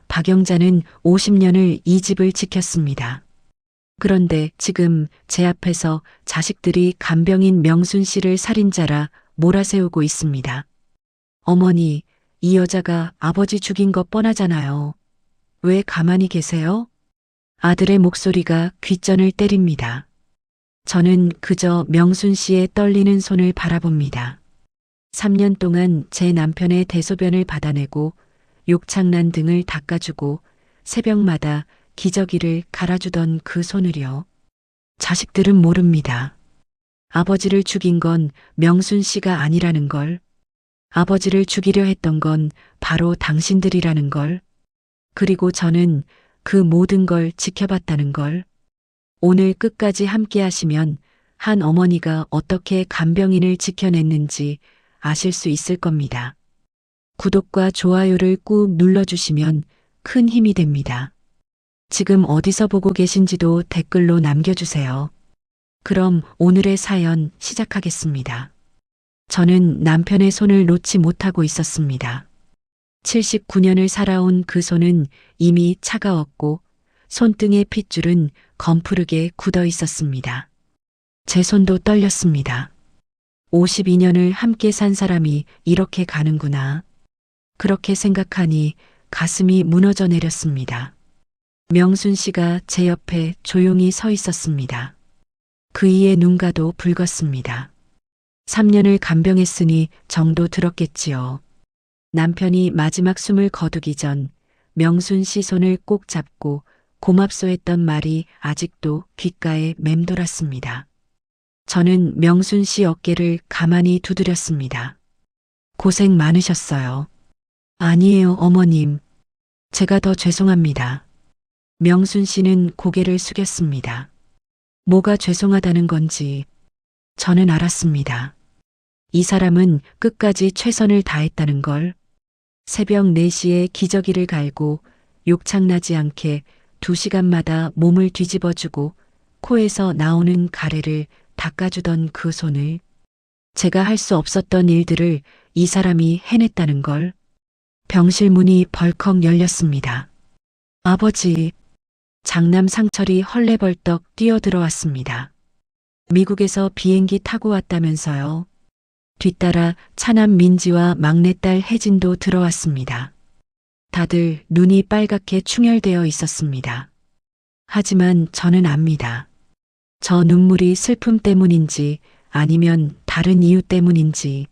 박영자는 50년을 이 집을 지켰습니다. 그런데 지금 제 앞에서 자식들이 간병인 명순 씨를 살인자라 몰아세우고 있습니다. 어머니, 이 여자가 아버지 죽인 거 뻔하잖아요. 왜 가만히 계세요? 아들의 목소리가 귓전을 때립니다. 저는 그저 명순 씨의 떨리는 손을 바라봅니다. 3년 동안 제 남편의 대소변을 받아내고 욕창난 등을 닦아주고 새벽마다 기저귀를 갈아주던 그 손을요. 자식들은 모릅니다. 아버지를 죽인 건 명순 씨가 아니라는 걸, 아버지를 죽이려 했던 건 바로 당신들이라는 걸, 그리고 저는 그 모든 걸 지켜봤다는 걸. 오늘 끝까지 함께 하시면 한 어머니가 어떻게 간병인을 지켜냈는지 아실 수 있을 겁니다. 구독과 좋아요를 꾹 눌러주시면 큰 힘이 됩니다. 지금 어디서 보고 계신지도 댓글로 남겨주세요. 그럼 오늘의 사연 시작하겠습니다. 저는 남편의 손을 놓지 못하고 있었습니다. 79년을 살아온 그 손은 이미 차가웠고 손등의 핏줄은 검푸르게 굳어 있었습니다. 제 손도 떨렸습니다. 52년을 함께 산 사람이 이렇게 가는구나. 그렇게 생각하니 가슴이 무너져 내렸습니다. 명순 씨가 제 옆에 조용히 서 있었습니다. 그이의 눈가도 붉었습니다. 3년을 간병했으니 정도 들었겠지요. 남편이 마지막 숨을 거두기 전 명순 씨 손을 꼭 잡고 고맙소 했던 말이 아직도 귓가에 맴돌았습니다. 저는 명순 씨 어깨를 가만히 두드렸습니다. 고생 많으셨어요. 아니에요, 어머님. 제가 더 죄송합니다. 명순 씨는 고개를 숙였습니다. 뭐가 죄송하다는 건지 저는 알았습니다. 이 사람은 끝까지 최선을 다했다는 걸. 새벽 4시에 기저귀를 갈고 욕창나지 않게 2시간마다 몸을 뒤집어주고 코에서 나오는 가래를 닦아주던 그 손을, 제가 할 수 없었던 일들을 이 사람이 해냈다는 걸. 병실 문이 벌컥 열렸습니다. 아버지, 장남 상철이 헐레벌떡 뛰어들어왔습니다. 미국에서 비행기 타고 왔다면서요. 뒤따라 차남 민지와 막내딸 혜진도 들어왔습니다. 다들 눈이 빨갛게 충혈되어 있었습니다. 하지만 저는 압니다. 저 눈물이 슬픔 때문인지 아니면 다른 이유 때문인지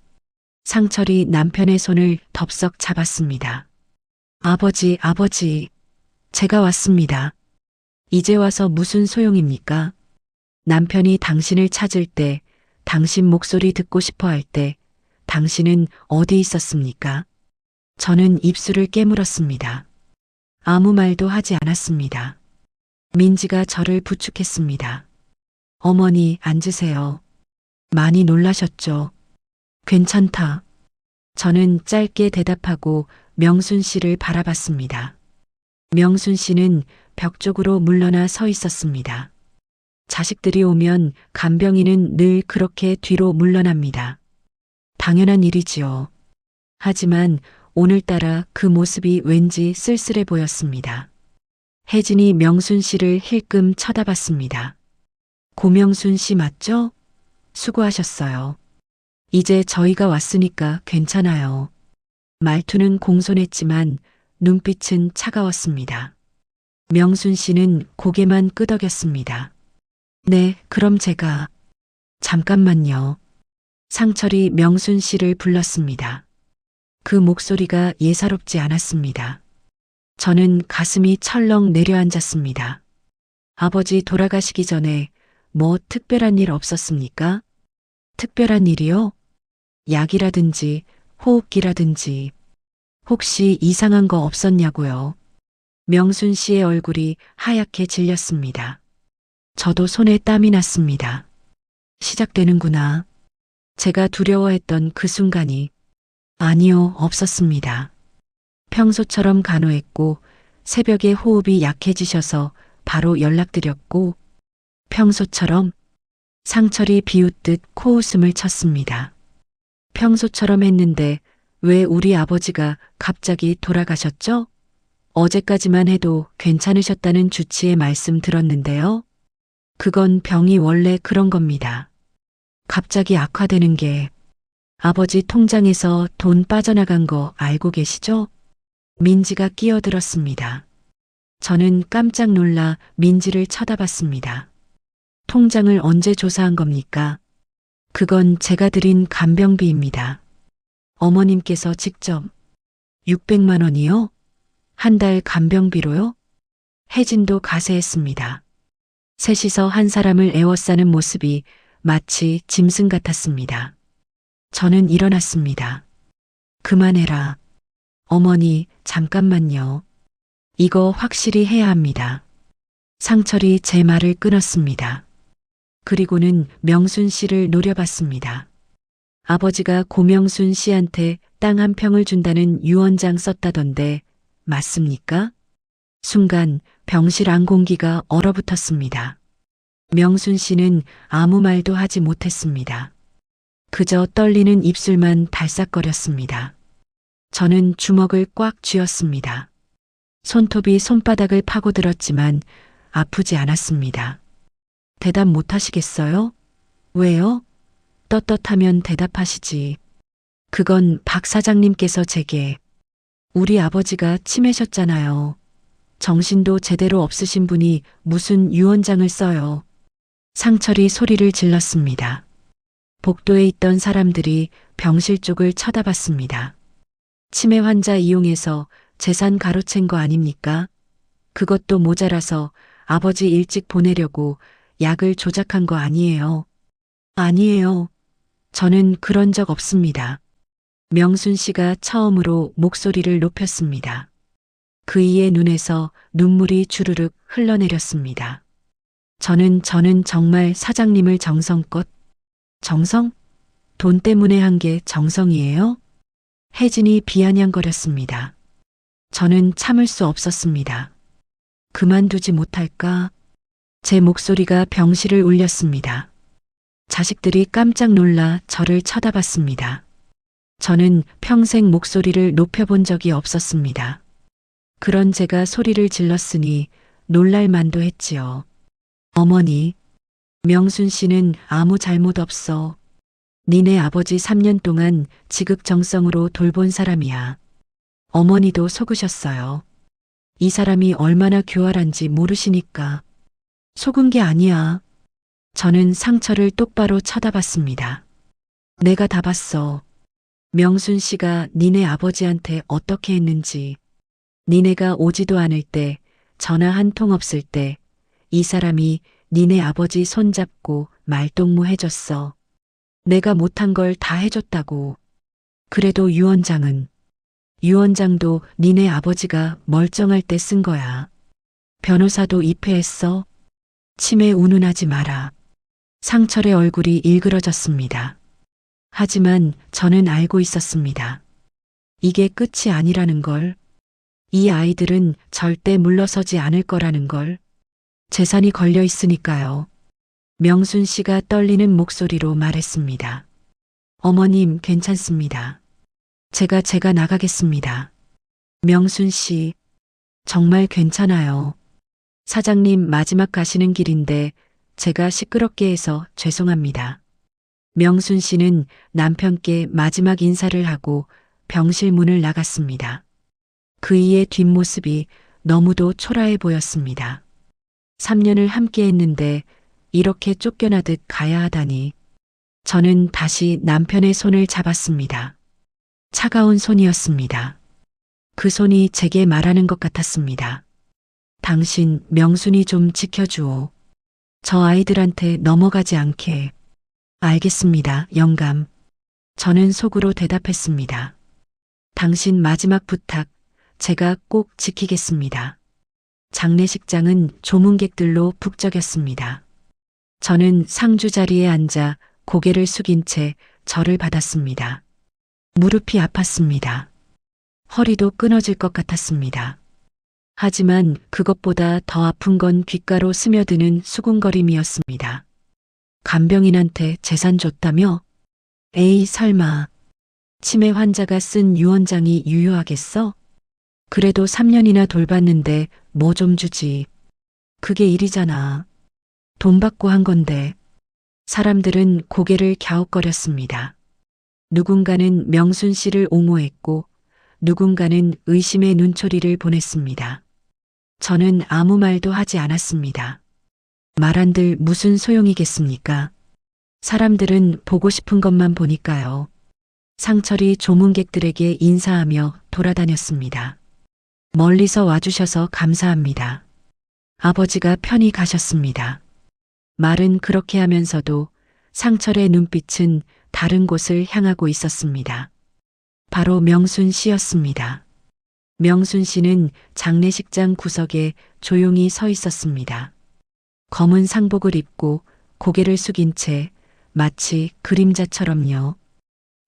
상철이 남편의 손을 덥석 잡았습니다. 아버지, 제가 왔습니다. 이제 와서 무슨 소용입니까? 남편이 당신을 찾을 때, 당신 목소리 듣고 싶어 할 때, 당신은 어디 있었습니까? 저는 입술을 깨물었습니다. 아무 말도 하지 않았습니다. 민지가 저를 부축했습니다. 어머니, 앉으세요. 많이 놀라셨죠? 괜찮다. 저는 짧게 대답하고 명순 씨를 바라봤습니다. 명순 씨는 벽 쪽으로 물러나 서 있었습니다. 자식들이 오면 간병인은 늘 그렇게 뒤로 물러납니다. 당연한 일이지요. 하지만 오늘따라 그 모습이 왠지 쓸쓸해 보였습니다. 혜진이 명순 씨를 힐끔 쳐다봤습니다. 고명순 씨 맞죠? 수고하셨어요. 이제 저희가 왔으니까 괜찮아요. 말투는 공손했지만 눈빛은 차가웠습니다. 명순 씨는 고개만 끄덕였습니다. 네, 그럼 제가. 잠깐만요. 상철이 명순 씨를 불렀습니다. 그 목소리가 예사롭지 않았습니다. 저는 가슴이 철렁 내려앉았습니다. 아버지 돌아가시기 전에 뭐 특별한 일 없었습니까? 특별한 일이요? 약이라든지 호흡기라든지 혹시 이상한 거 없었냐고요? 명순 씨의 얼굴이 하얗게 질렸습니다. 저도 손에 땀이 났습니다. 시작되는구나. 제가 두려워했던 그 순간이. 아니요, 없었습니다. 평소처럼 간호했고 새벽에 호흡이 약해지셔서 바로 연락드렸고 평소처럼. 상철이 비웃듯 코웃음을 쳤습니다. 평소처럼 했는데 왜 우리 아버지가 갑자기 돌아가셨죠? 어제까지만 해도 괜찮으셨다는 주치의 말씀 들었는데요. 그건 병이 원래 그런 겁니다. 갑자기 악화되는 게 아버지 통장에서 돈 빠져나간 거 알고 계시죠? 민지가 끼어들었습니다. 저는 깜짝 놀라 민지를 쳐다봤습니다. 통장을 언제 조사한 겁니까? 그건 제가 드린 간병비입니다. 어머님께서 직접 600만 원이요? 한 달 간병비로요? 혜진도 가세했습니다. 셋이서 한 사람을 애워싸는 모습이 마치 짐승 같았습니다. 저는 일어났습니다. 그만해라. 어머니, 잠깐만요. 이거 확실히 해야 합니다. 상철이 제 말을 끊었습니다. 그리고는 명순 씨를 노려봤습니다. 아버지가 고명순 씨한테 땅 한 평을 준다는 유언장 썼다던데 맞습니까? 순간 병실 안공기가 얼어붙었습니다. 명순 씨는 아무 말도 하지 못했습니다. 그저 떨리는 입술만 달싹거렸습니다. 저는 주먹을 꽉 쥐었습니다. 손톱이 손바닥을 파고들었지만 아프지 않았습니다. 대답 못 하시겠어요? 왜요? 떳떳하면 대답하시지. 그건 박 사장님께서 제게 우리 아버지가 치매셨잖아요. 정신도 제대로 없으신 분이 무슨 유언장을 써요. 상철이 소리를 질렀습니다. 복도에 있던 사람들이 병실 쪽을 쳐다봤습니다. 치매 환자 이용해서 재산 가로챈 거 아닙니까? 그것도 모자라서 아버지 일찍 보내려고 약을 조작한 거 아니에요. 아니에요. 저는 그런 적 없습니다. 명순 씨가 처음으로 목소리를 높였습니다. 그이의 눈에서 눈물이 주르륵 흘러내렸습니다. 저는 정말 사장님을 정성껏, 정성? 돈 때문에 한 게 정성이에요? 혜진이 비아냥거렸습니다. 저는 참을 수 없었습니다. 그만두지 못할까? 제 목소리가 병실을 울렸습니다. 자식들이 깜짝 놀라 저를 쳐다봤습니다. 저는 평생 목소리를 높여본 적이 없었습니다. 그런 제가 소리를 질렀으니 놀랄 만도 했지요. 어머니, 명순 씨는 아무 잘못 없어. 니네 아버지 3년 동안 지극정성으로 돌본 사람이야. 어머니도 속으셨어요. 이 사람이 얼마나 교활한지 모르시니까. 속은 게 아니야. 저는 상철을 똑바로 쳐다봤습니다. 내가 다 봤어. 명순 씨가 니네 아버지한테 어떻게 했는지. 니네가 오지도 않을 때, 전화 한 통 없을 때, 이 사람이 니네 아버지 손잡고 말동무 해줬어. 내가 못한 걸 다 해줬다고. 그래도 유언장도 니네 아버지가 멀쩡할 때 쓴 거야. 변호사도 입회했어. 치매 운운하지 마라. 상철의 얼굴이 일그러졌습니다. 하지만 저는 알고 있었습니다. 이게 끝이 아니라는 걸. 이 아이들은 절대 물러서지 않을 거라는 걸. 재산이 걸려 있으니까요. 명순 씨가 떨리는 목소리로 말했습니다. 어머님, 괜찮습니다. 제가 나가겠습니다. 명순 씨, 정말 괜찮아요. 사장님 마지막 가시는 길인데 제가 시끄럽게 해서 죄송합니다. 명순 씨는 남편께 마지막 인사를 하고 병실 문을 나갔습니다. 그이의 뒷모습이 너무도 초라해 보였습니다. 3년을 함께 했는데 이렇게 쫓겨나듯 가야 하다니. 저는 다시 남편의 손을 잡았습니다. 차가운 손이었습니다. 그 손이 제게 말하는 것 같았습니다. 당신 명순이 좀 지켜주오. 저 아이들한테 넘어가지 않게. 알겠습니다, 영감. 저는 속으로 대답했습니다. 당신 마지막 부탁, 제가 꼭 지키겠습니다. 장례식장은 조문객들로 북적였습니다. 저는 상주 자리에 앉아 고개를 숙인 채 절을 받았습니다. 무릎이 아팠습니다. 허리도 끊어질 것 같았습니다. 하지만 그것보다 더 아픈 건 귓가로 스며드는 수군거림이었습니다. 간병인한테 재산 줬다며? 에이 설마. 치매 환자가 쓴 유언장이 유효하겠어? 그래도 3년이나 돌봤는데 뭐 좀 주지. 그게 일이잖아. 돈 받고 한 건데. 사람들은 고개를 갸웃거렸습니다. 누군가는 명순 씨를 옹호했고 누군가는 의심의 눈초리를 보냈습니다. 저는 아무 말도 하지 않았습니다. 말한들 무슨 소용이겠습니까? 사람들은 보고 싶은 것만 보니까요. 상철이 조문객들에게 인사하며 돌아다녔습니다. 멀리서 와주셔서 감사합니다. 아버지가 편히 가셨습니다. 말은 그렇게 하면서도 상철의 눈빛은 다른 곳을 향하고 있었습니다. 바로 명순 씨였습니다. 명순 씨는 장례식장 구석에 조용히 서 있었습니다. 검은 상복을 입고 고개를 숙인 채 마치 그림자처럼요.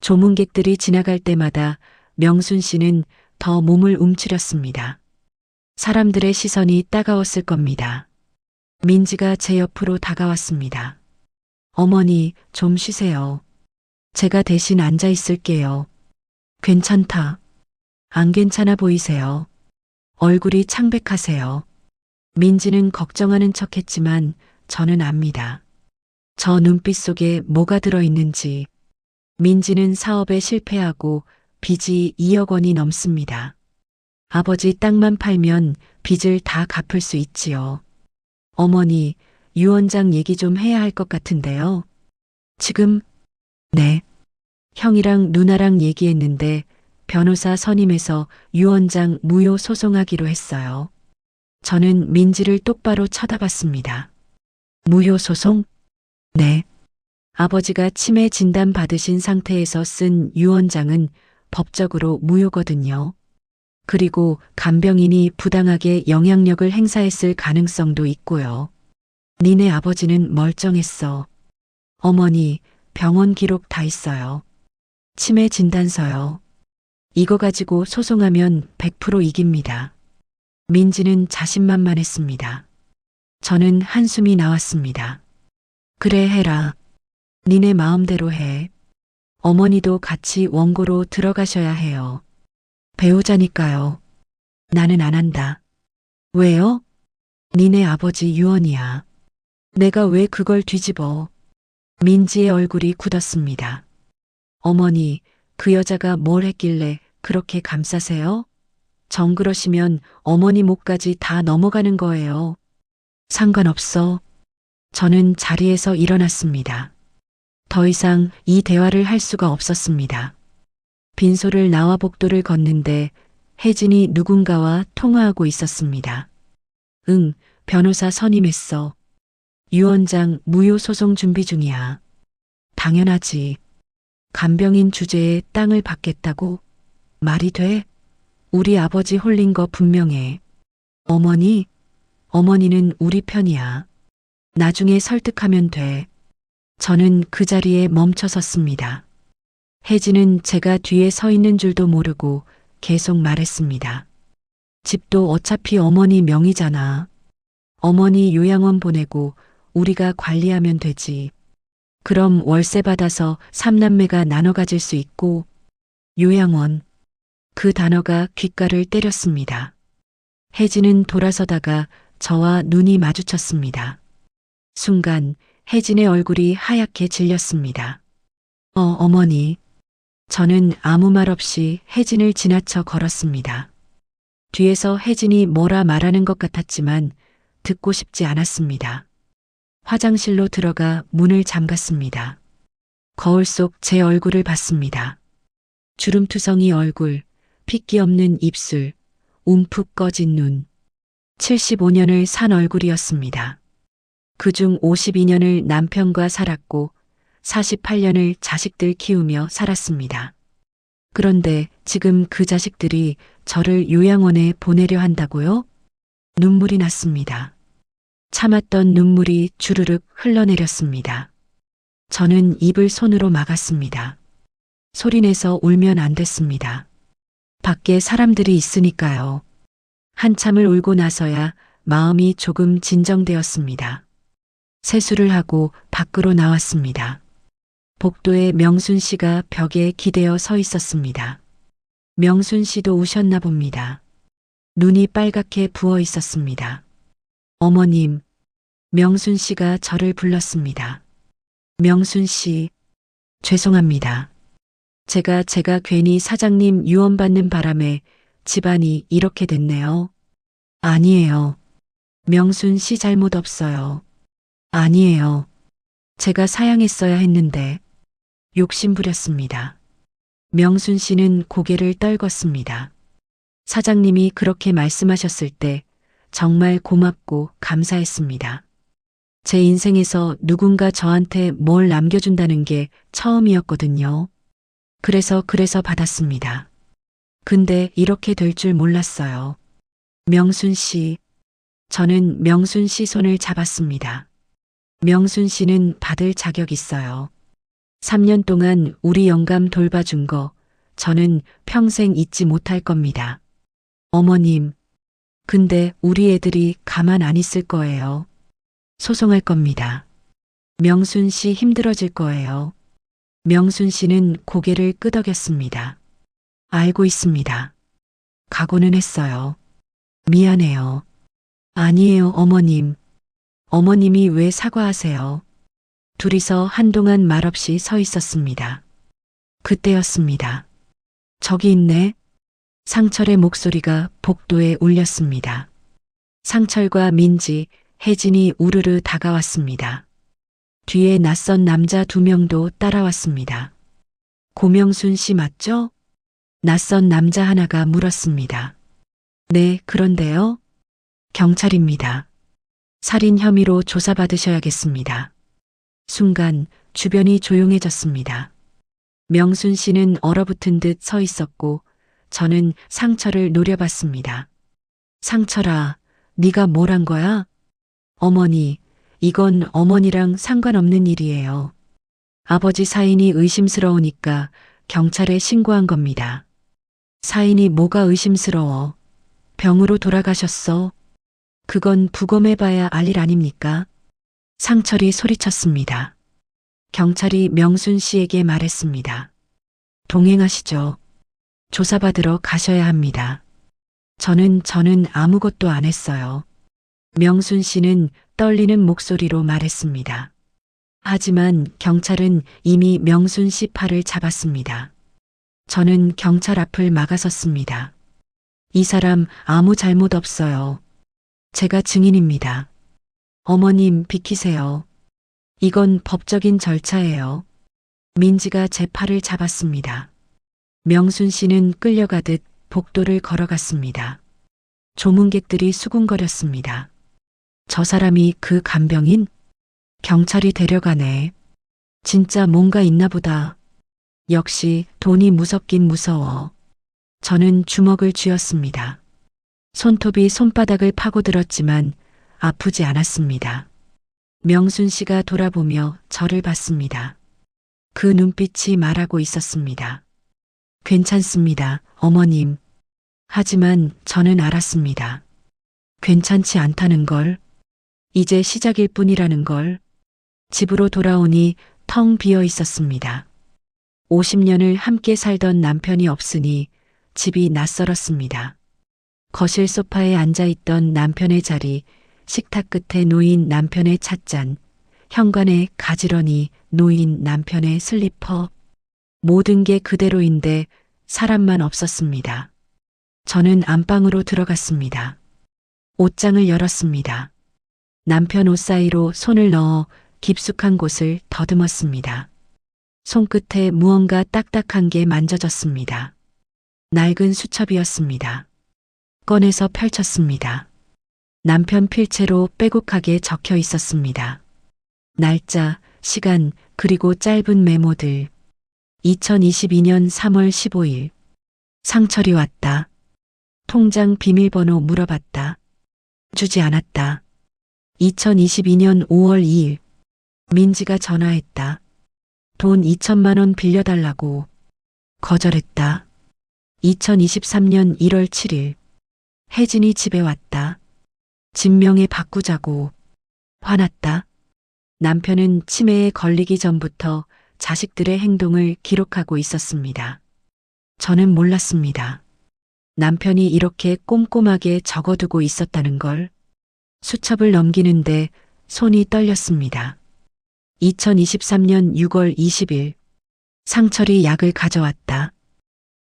조문객들이 지나갈 때마다 명순 씨는 더 몸을 움츠렸습니다. 사람들의 시선이 따가웠을 겁니다. 민지가 제 옆으로 다가왔습니다. 어머니, 좀 쉬세요. 제가 대신 앉아 있을게요. 괜찮다. 안 괜찮아 보이세요. 얼굴이 창백하세요. 민지는 걱정하는 척 했지만 저는 압니다. 저 눈빛 속에 뭐가 들어있는지. 민지는 사업에 실패하고 빚이 2억 원이 넘습니다. 아버지 땅만 팔면 빚을 다 갚을 수 있지요. 어머니, 유 원장 얘기 좀 해야 할 것 같은데요. 지금, 네. 형이랑 누나랑 얘기했는데 변호사 선임해서 유 원장 무효 소송하기로 했어요. 저는 민지를 똑바로 쳐다봤습니다. 무효 소송? 네. 아버지가 치매 진단 받으신 상태에서 쓴 유 원장은 법적으로 무효거든요. 그리고 간병인이 부당하게 영향력을 행사했을 가능성도 있고요. 니네 아버지는 멀쩡했어. 어머니, 병원 기록 다 있어요. 치매 진단서요. 이거 가지고 소송하면 100% 이깁니다. 민지는 자신만만했습니다. 저는 한숨이 나왔습니다. 그래 해라. 니네 마음대로 해. 어머니도 같이 원고로 들어가셔야 해요. 배우자니까요. 나는 안 한다. 왜요? 니네 아버지 유언이야. 내가 왜 그걸 뒤집어. 민지의 얼굴이 굳었습니다. 어머니, 그 여자가 뭘 했길래 그렇게 감싸세요? 정그러시면 어머니 목까지 다 넘어가는 거예요. 상관없어. 저는 자리에서 일어났습니다. 더 이상 이 대화를 할 수가 없었습니다. 빈소를 나와 복도를 걷는데 혜진이 누군가와 통화하고 있었습니다. 응, 변호사 선임했어. 유 원장 무효 소송 준비 중이야. 당연하지. 간병인 주제에 땅을 받겠다고? 말이 돼? 우리 아버지 홀린 거 분명해. 어머니? 어머니는 우리 편이야. 나중에 설득하면 돼. 저는 그 자리에 멈춰 섰습니다. 혜진은 제가 뒤에 서 있는 줄도 모르고 계속 말했습니다. 집도 어차피 어머니 명의잖아. 어머니 요양원 보내고 우리가 관리하면 되지. 그럼 월세 받아서 3남매가 나눠 가질 수 있고. 요양원. 그 단어가 귓가를 때렸습니다. 혜진은 돌아서다가 저와 눈이 마주쳤습니다. 순간 혜진의 얼굴이 하얗게 질렸습니다. 어머니. 저는 아무 말 없이 혜진을 지나쳐 걸었습니다. 뒤에서 혜진이 뭐라 말하는 것 같았지만 듣고 싶지 않았습니다. 화장실로 들어가 문을 잠갔습니다. 거울 속 제 얼굴을 봤습니다. 주름투성이 얼굴, 핏기 없는 입술, 움푹 꺼진 눈. 75년을 산 얼굴이었습니다. 그중 52년을 남편과 살았고 48년을 자식들 키우며 살았습니다. 그런데 지금 그 자식들이 저를 요양원에 보내려 한다고요? 눈물이 났습니다. 참았던 눈물이 주르륵 흘러내렸습니다. 저는 입을 손으로 막았습니다. 소리내서 울면 안 됐습니다. 밖에 사람들이 있으니까요. 한참을 울고 나서야 마음이 조금 진정되었습니다. 세수를 하고 밖으로 나왔습니다. 복도에 명순 씨가 벽에 기대어 서 있었습니다. 명순 씨도 우셨나 봅니다. 눈이 빨갛게 부어 있었습니다. 어머님, 명순 씨가 저를 불렀습니다. 명순 씨, 죄송합니다. 제가 괜히 사장님 유언받는 바람에 집안이 이렇게 됐네요. 아니에요. 명순 씨 잘못 없어요. 아니에요. 제가 사양했어야 했는데 욕심부렸습니다. 명순 씨는 고개를 떨궜습니다. 사장님이 그렇게 말씀하셨을 때 정말 고맙고 감사했습니다. 제 인생에서 누군가 저한테 뭘 남겨준다는 게 처음이었거든요. 그래서 받았습니다. 근데 이렇게 될 줄 몰랐어요. 명순 씨, 저는 명순 씨 손을 잡았습니다. 명순 씨는 받을 자격 있어요. 3년 동안 우리 영감 돌봐준 거 저는 평생 잊지 못할 겁니다. 어머님, 근데 우리 애들이 가만 안 있을 거예요. 소송할 겁니다. 명순 씨 힘들어질 거예요. 명순 씨는 고개를 끄덕였습니다. 알고 있습니다. 각오는 했어요. 미안해요. 아니에요, 어머님. 어머님이 왜 사과하세요? 둘이서 한동안 말없이 서 있었습니다. 그때였습니다. 저기 있네. 상철의 목소리가 복도에 울렸습니다. 상철과 민지, 혜진이 우르르 다가왔습니다. 뒤에 낯선 남자 2명도 따라왔습니다. 고명순 씨 맞죠? 낯선 남자 하나가 물었습니다. 네, 그런데요. 경찰입니다. 살인 혐의로 조사받으셔야겠습니다. 순간 주변이 조용해졌습니다. 명순 씨는 얼어붙은 듯 서 있었고 저는 상철을 노려봤습니다. 상철아, 네가 뭘 한 거야? 어머니, 이건 어머니랑 상관없는 일이에요. 아버지 사인이 의심스러우니까 경찰에 신고한 겁니다. 사인이 뭐가 의심스러워? 병으로 돌아가셨어. 그건 부검해봐야 알 일 아닙니까? 상철이 소리쳤습니다. 경찰이 명순 씨에게 말했습니다. 동행하시죠. 조사받으러 가셔야 합니다. 저는 아무것도 안 했어요. 명순 씨는 떨리는 목소리로 말했습니다. 하지만 경찰은 이미 명순 씨 팔을 잡았습니다. 저는 경찰 앞을 막아섰습니다. 이 사람 아무 잘못 없어요. 제가 증인입니다. 어머님 비키세요. 이건 법적인 절차예요. 민지가 제 팔을 잡았습니다. 명순 씨는 끌려가듯 복도를 걸어갔습니다. 조문객들이 수군거렸습니다. 저 사람이 그 간병인? 경찰이 데려가네. 진짜 뭔가 있나 보다. 역시 돈이 무섭긴 무서워. 저는 주먹을 쥐었습니다. 손톱이 손바닥을 파고들었지만 아프지 않았습니다. 명순 씨가 돌아보며 저를 봤습니다. 그 눈빛이 말하고 있었습니다. 괜찮습니다, 어머님. 하지만 저는 알았습니다. 괜찮지 않다는 걸. 이제 시작일 뿐이라는 걸. 집으로 돌아오니 텅 비어 있었습니다. 50년을 함께 살던 남편이 없으니 집이 낯설었습니다. 거실 소파에 앉아있던 남편의 자리, 식탁 끝에 놓인 남편의 찻잔, 현관에 가지런히 놓인 남편의 슬리퍼. 모든 게 그대로인데 사람만 없었습니다. 저는 안방으로 들어갔습니다. 옷장을 열었습니다. 남편 옷 사이로 손을 넣어 깊숙한 곳을 더듬었습니다. 손끝에 무언가 딱딱한 게 만져졌습니다. 낡은 수첩이었습니다. 꺼내서 펼쳤습니다. 남편 필체로 빼곡하게 적혀 있었습니다. 날짜, 시간, 그리고 짧은 메모들. 2022년 3월 15일. 상철이 왔다. 통장 비밀번호 물어봤다. 주지 않았다. 2022년 5월 2일. 민지가 전화했다. 돈 2천만 원 빌려달라고. 거절했다. 2023년 1월 7일. 혜진이 집에 왔다. 진명에 바꾸자고. 화났다. 남편은 치매에 걸리기 전부터 자식들의 행동을 기록하고 있었습니다. 저는 몰랐습니다. 남편이 이렇게 꼼꼼하게 적어두고 있었다는 걸. 수첩을 넘기는데 손이 떨렸습니다. 2023년 6월 20일. 상철이 약을 가져왔다.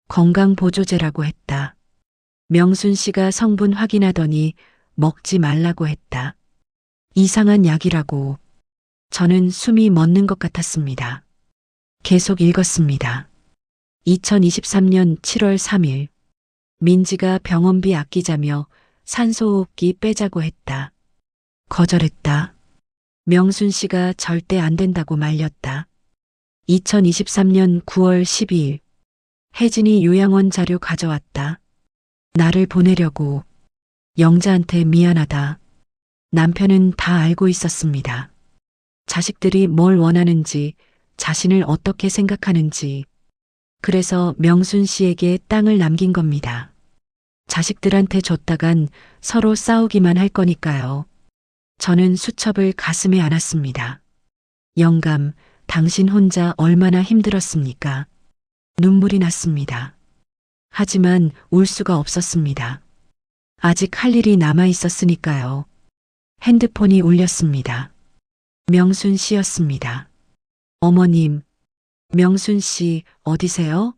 건강보조제라고 했다. 명순 씨가 성분 확인하더니 먹지 말라고 했다. 이상한 약이라고. 저는 숨이 멎는 것 같았습니다. 계속 읽었습니다. 2023년 7월 3일. 민지가 병원비 아끼자며 산소호흡기 빼자고 했다. 거절했다. 명순 씨가 절대 안 된다고 말렸다. 2023년 9월 12일. 혜진이 요양원 자료 가져왔다. 나를 보내려고. 영자한테 미안하다. 남편은 다 알고 있었습니다. 자식들이 뭘 원하는지, 자신을 어떻게 생각하는지. 그래서 명순 씨에게 땅을 남긴 겁니다. 자식들한테 줬다간 서로 싸우기만 할 거니까요. 저는 수첩을 가슴에 안았습니다. 영감, 당신 혼자 얼마나 힘들었습니까? 눈물이 났습니다. 하지만 울 수가 없었습니다. 아직 할 일이 남아 있었으니까요. 핸드폰이 울렸습니다. 명순 씨였습니다. 어머님, 명순 씨 어디세요?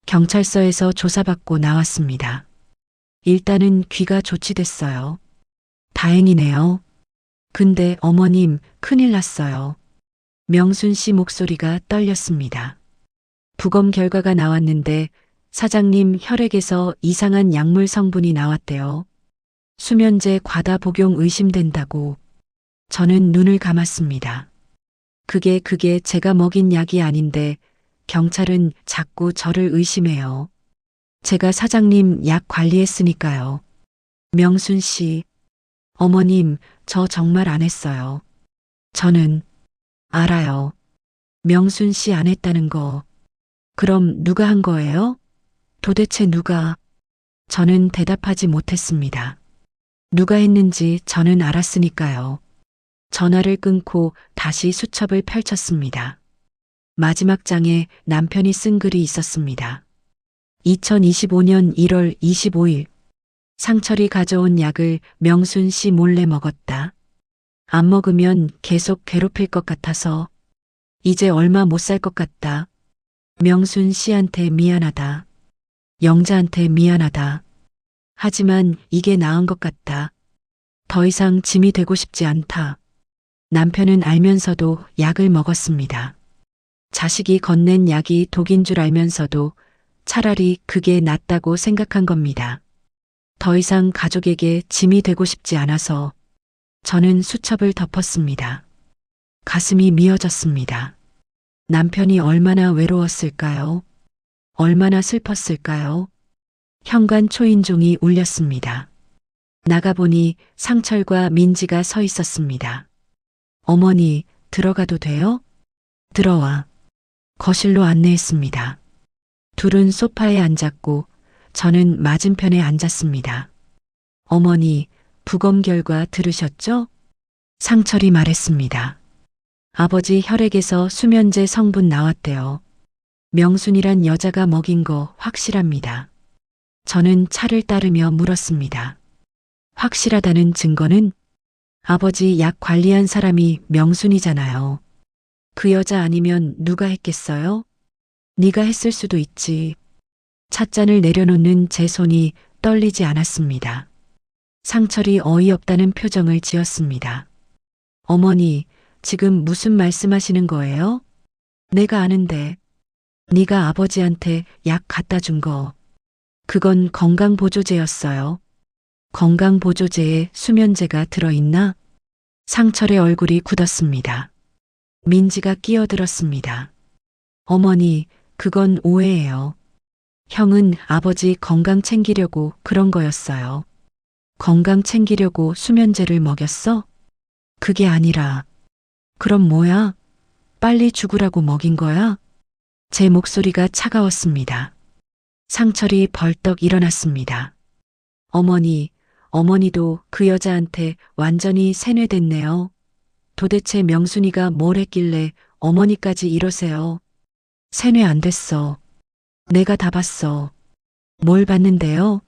경찰서에서 조사받고 나왔습니다. 일단은 귀가 조치됐어요. 다행이네요. 근데 어머님, 큰일 났어요. 명순 씨 목소리가 떨렸습니다. 부검 결과가 나왔는데 사장님 혈액에서 이상한 약물 성분이 나왔대요. 수면제 과다 복용 의심된다고. 저는 눈을 감았습니다. 그게 제가 먹인 약이 아닌데 경찰은 자꾸 저를 의심해요. 제가 사장님 약 관리했으니까요. 명순 씨, 어머님, 저 정말 안 했어요. 저는 알아요. 명순 씨 안 했다는 거. 그럼 누가 한 거예요? 도대체 누가? 저는 대답하지 못했습니다. 누가 했는지 저는 알았으니까요. 전화를 끊고 다시 수첩을 펼쳤습니다. 마지막 장에 남편이 쓴 글이 있었습니다. 2025년 1월 25일. 상철이 가져온 약을 명순 씨 몰래 먹었다. 안 먹으면 계속 괴롭힐 것 같아서 이제 얼마 못 살 것 같다. 명순 씨한테 미안하다. 영자한테 미안하다. 하지만 이게 나은 것 같다. 더 이상 짐이 되고 싶지 않다. 남편은 알면서도 약을 먹었습니다. 자식이 건넨 약이 독인 줄 알면서도 차라리 그게 낫다고 생각한 겁니다. 더 이상 가족에게 짐이 되고 싶지 않아서 저는 수첩을 덮었습니다. 가슴이 미어졌습니다. 남편이 얼마나 외로웠을까요? 얼마나 슬펐을까요? 현관 초인종이 울렸습니다. 나가보니 상철과 민지가 서 있었습니다. 어머니, 들어가도 돼요? 들어와. 거실로 안내했습니다. 둘은 소파에 앉았고 저는 맞은편에 앉았습니다. 어머니, 부검 결과 들으셨죠? 상철이 말했습니다. 아버지 혈액에서 수면제 성분 나왔대요. 명순이란 여자가 먹인 거 확실합니다. 저는 차를 따르며 물었습니다. 확실하다는 증거는? 아버지 약 관리한 사람이 명순이잖아요. 그 여자 아니면 누가 했겠어요? 네가 했을 수도 있지. 찻잔을 내려놓는 제 손이 떨리지 않았습니다. 상철이 어이없다는 표정을 지었습니다. 어머니, 지금 무슨 말씀하시는 거예요? 내가 아는데. 네가 아버지한테 약 갖다 준 거. 그건 건강보조제였어요. 건강보조제에 수면제가 들어있나? 상철의 얼굴이 굳었습니다. 민지가 끼어들었습니다. 어머니, 그건 오해예요. 형은 아버지 건강 챙기려고 그런 거였어요. 건강 챙기려고 수면제를 먹였어? 그게 아니라. 그럼 뭐야? 빨리 죽으라고 먹인 거야? 제 목소리가 차가웠습니다. 상철이 벌떡 일어났습니다. 어머니, 어머니도 그 여자한테 완전히 세뇌됐네요. 도대체 명순이가 뭘 했길래 어머니까지 이러세요. 세뇌 안 됐어. 내가 다 봤어. 뭘 봤는데요?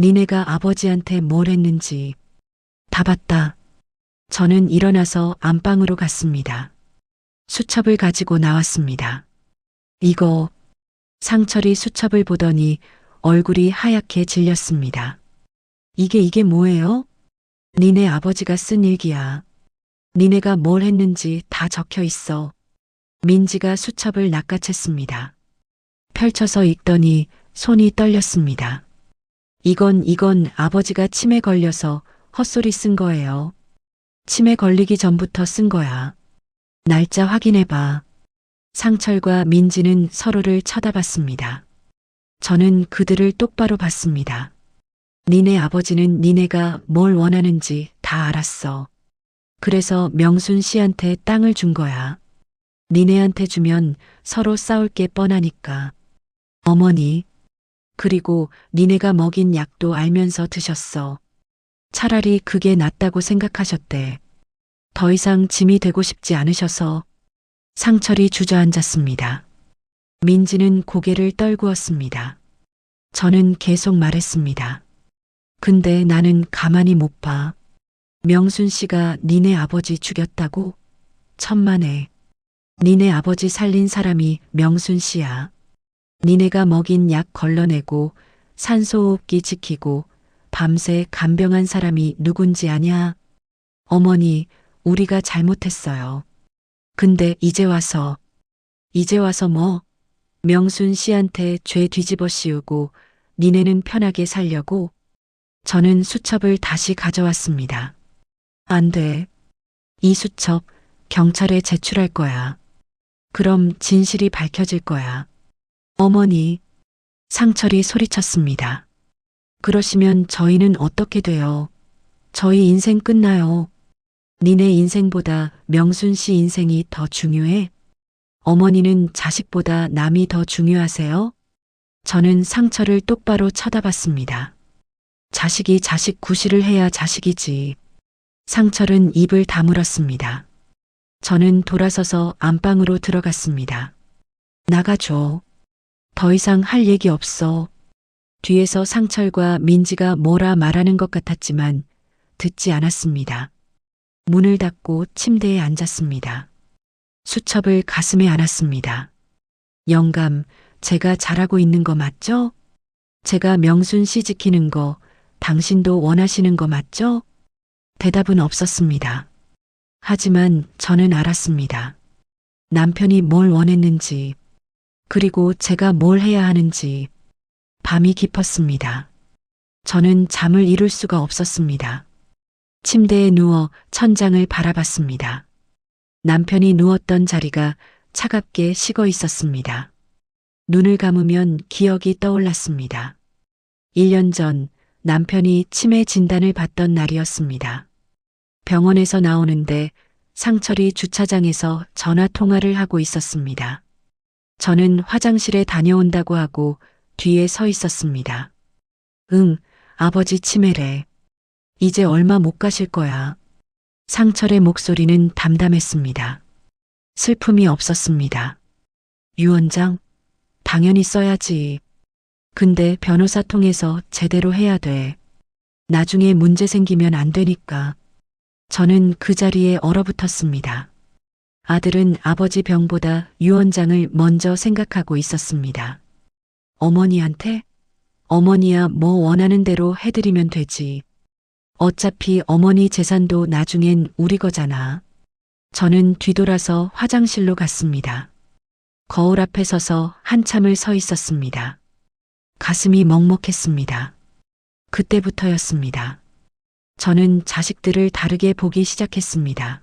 니네가 아버지한테 뭘 했는지. 다 봤다. 저는 일어나서 안방으로 갔습니다. 수첩을 가지고 나왔습니다. 이거, 상철이 수첩을 보더니 얼굴이 하얗게 질렸습니다. 이게 뭐예요? 니네 아버지가 쓴 일기야. 니네가 뭘 했는지 다 적혀 있어. 민지가 수첩을 낚아챘습니다. 펼쳐서 읽더니 손이 떨렸습니다. 이건 아버지가 치매 걸려서 헛소리 쓴 거예요. 치매 걸리기 전부터 쓴 거야. 날짜 확인해봐. 상철과 민지는 서로를 쳐다봤습니다. 저는 그들을 똑바로 봤습니다. 니네 아버지는 니네가 뭘 원하는지 다 알았어. 그래서 명순 씨한테 땅을 준 거야. 니네한테 주면 서로 싸울 게 뻔하니까. 어머니, 그리고 니네가 먹인 약도 알면서 드셨어. 차라리 그게 낫다고 생각하셨대. 더 이상 짐이 되고 싶지 않으셔서. 상철이 주저앉았습니다. 민지는 고개를 떨구었습니다. 저는 계속 말했습니다. 근데 나는 가만히 못 봐. 명순 씨가 니네 아버지 죽였다고? 천만에. 니네 아버지 살린 사람이 명순 씨야. 니네가 먹인 약 걸러내고 산소호흡기 지키고 밤새 간병한 사람이 누군지 아냐? 어머니, 우리가 잘못했어요. 근데 이제 와서 뭐? 명순 씨한테 죄 뒤집어 씌우고 니네는 편하게 살려고? 저는 수첩을 다시 가져왔습니다. 안 돼. 이 수첩 경찰에 제출할 거야. 그럼 진실이 밝혀질 거야. 어머니, 상철이 소리쳤습니다. 그러시면 저희는 어떻게 돼요? 저희 인생 끝나요. 니네 인생보다 명순 씨 인생이 더 중요해? 어머니는 자식보다 남이 더 중요하세요? 저는 상철을 똑바로 쳐다봤습니다. 자식이 자식 구실을 해야 자식이지. 상철은 입을 다물었습니다. 저는 돌아서서 안방으로 들어갔습니다. 나가줘. 더 이상 할 얘기 없어. 뒤에서 상철과 민지가 뭐라 말하는 것 같았지만 듣지 않았습니다. 문을 닫고 침대에 앉았습니다. 수첩을 가슴에 안았습니다. 영감, 제가 잘하고 있는 거 맞죠? 제가 명순 씨 지키는 거 당신도 원하시는 거 맞죠? 대답은 없었습니다. 하지만 저는 알았습니다. 남편이 뭘 원했는지, 그리고 제가 뭘 해야 하는지. 밤이 깊었습니다. 저는 잠을 이룰 수가 없었습니다. 침대에 누워 천장을 바라봤습니다. 남편이 누웠던 자리가 차갑게 식어 있었습니다. 눈을 감으면 기억이 떠올랐습니다. 1년 전 남편이 치매 진단을 받던 날이었습니다. 병원에서 나오는데 상철이 주차장에서 전화 통화를 하고 있었습니다. 저는 화장실에 다녀온다고 하고 뒤에 서 있었습니다. 응, 아버지 치매래. 이제 얼마 못 가실 거야. 상철의 목소리는 담담했습니다. 슬픔이 없었습니다. 유언장? 당연히 써야지. 근데 변호사 통해서 제대로 해야 돼. 나중에 문제 생기면 안 되니까. 저는 그 자리에 얼어붙었습니다. 아들은 아버지 병보다 유언장을 먼저 생각하고 있었습니다. 어머니한테? 어머니야 뭐 원하는 대로 해드리면 되지. 어차피 어머니 재산도 나중엔 우리 거잖아. 저는 뒤돌아서 화장실로 갔습니다. 거울 앞에 서서 한참을 서 있었습니다. 가슴이 먹먹했습니다. 그때부터였습니다. 저는 자식들을 다르게 보기 시작했습니다.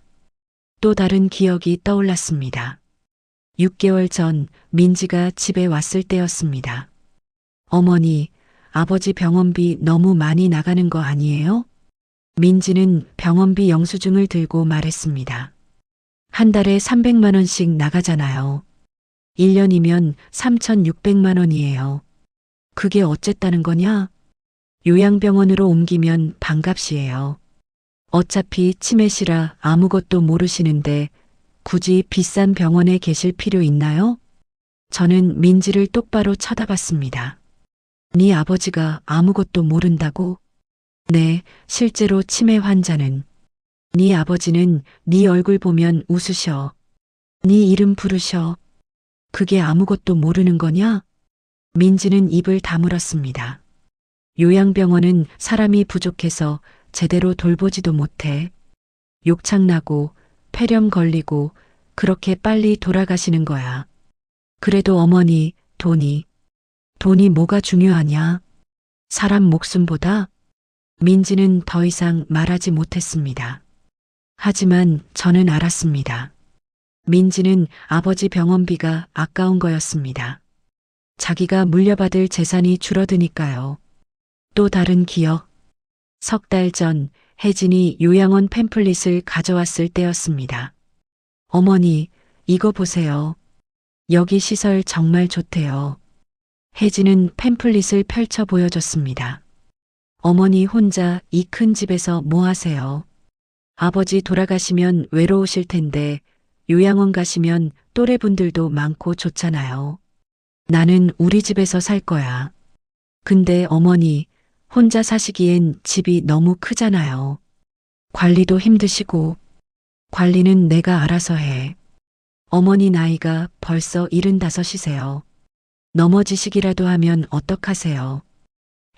또 다른 기억이 떠올랐습니다. 6개월 전 민지가 집에 왔을 때였습니다. 어머니, 아버지 병원비 너무 많이 나가는 거 아니에요? 민지는 병원비 영수증을 들고 말했습니다. 한 달에 300만 원씩 나가잖아요. 1년이면 3,600만 원이에요. 그게 어쨌다는 거냐? 요양병원으로 옮기면 반값이에요. 어차피 치매시라 아무것도 모르시는데 굳이 비싼 병원에 계실 필요 있나요? 저는 민지를 똑바로 쳐다봤습니다. 네 아버지가 아무것도 모른다고? 네, 실제로 치매 환자는. 네 아버지는 네 얼굴 보면 웃으셔. 네 이름 부르셔. 그게 아무것도 모르는 거냐? 민지는 입을 다물었습니다. 요양병원은 사람이 부족해서 제대로 돌보지도 못해. 욕창나고 폐렴 걸리고 그렇게 빨리 돌아가시는 거야. 그래도 어머니, 돈이 뭐가 중요하냐? 사람 목숨보다? 민지는 더 이상 말하지 못했습니다. 하지만 저는 알았습니다. 민지는 아버지 병원비가 아까운 거였습니다. 자기가 물려받을 재산이 줄어드니까요. 또 다른 기억. 석 달 전 혜진이 요양원 팸플릿을 가져왔을 때였습니다. 어머니, 이거 보세요. 여기 시설 정말 좋대요. 혜진은 팸플릿을 펼쳐 보여줬습니다. 어머니 혼자 이 큰 집에서 뭐 하세요? 아버지 돌아가시면 외로우실 텐데 요양원 가시면 또래분들도 많고 좋잖아요. 나는 우리 집에서 살 거야. 근데 어머니, 혼자 사시기엔 집이 너무 크잖아요. 관리도 힘드시고. 관리는 내가 알아서 해. 어머니 나이가 벌써 75이세요. 넘어지시기라도 하면 어떡하세요?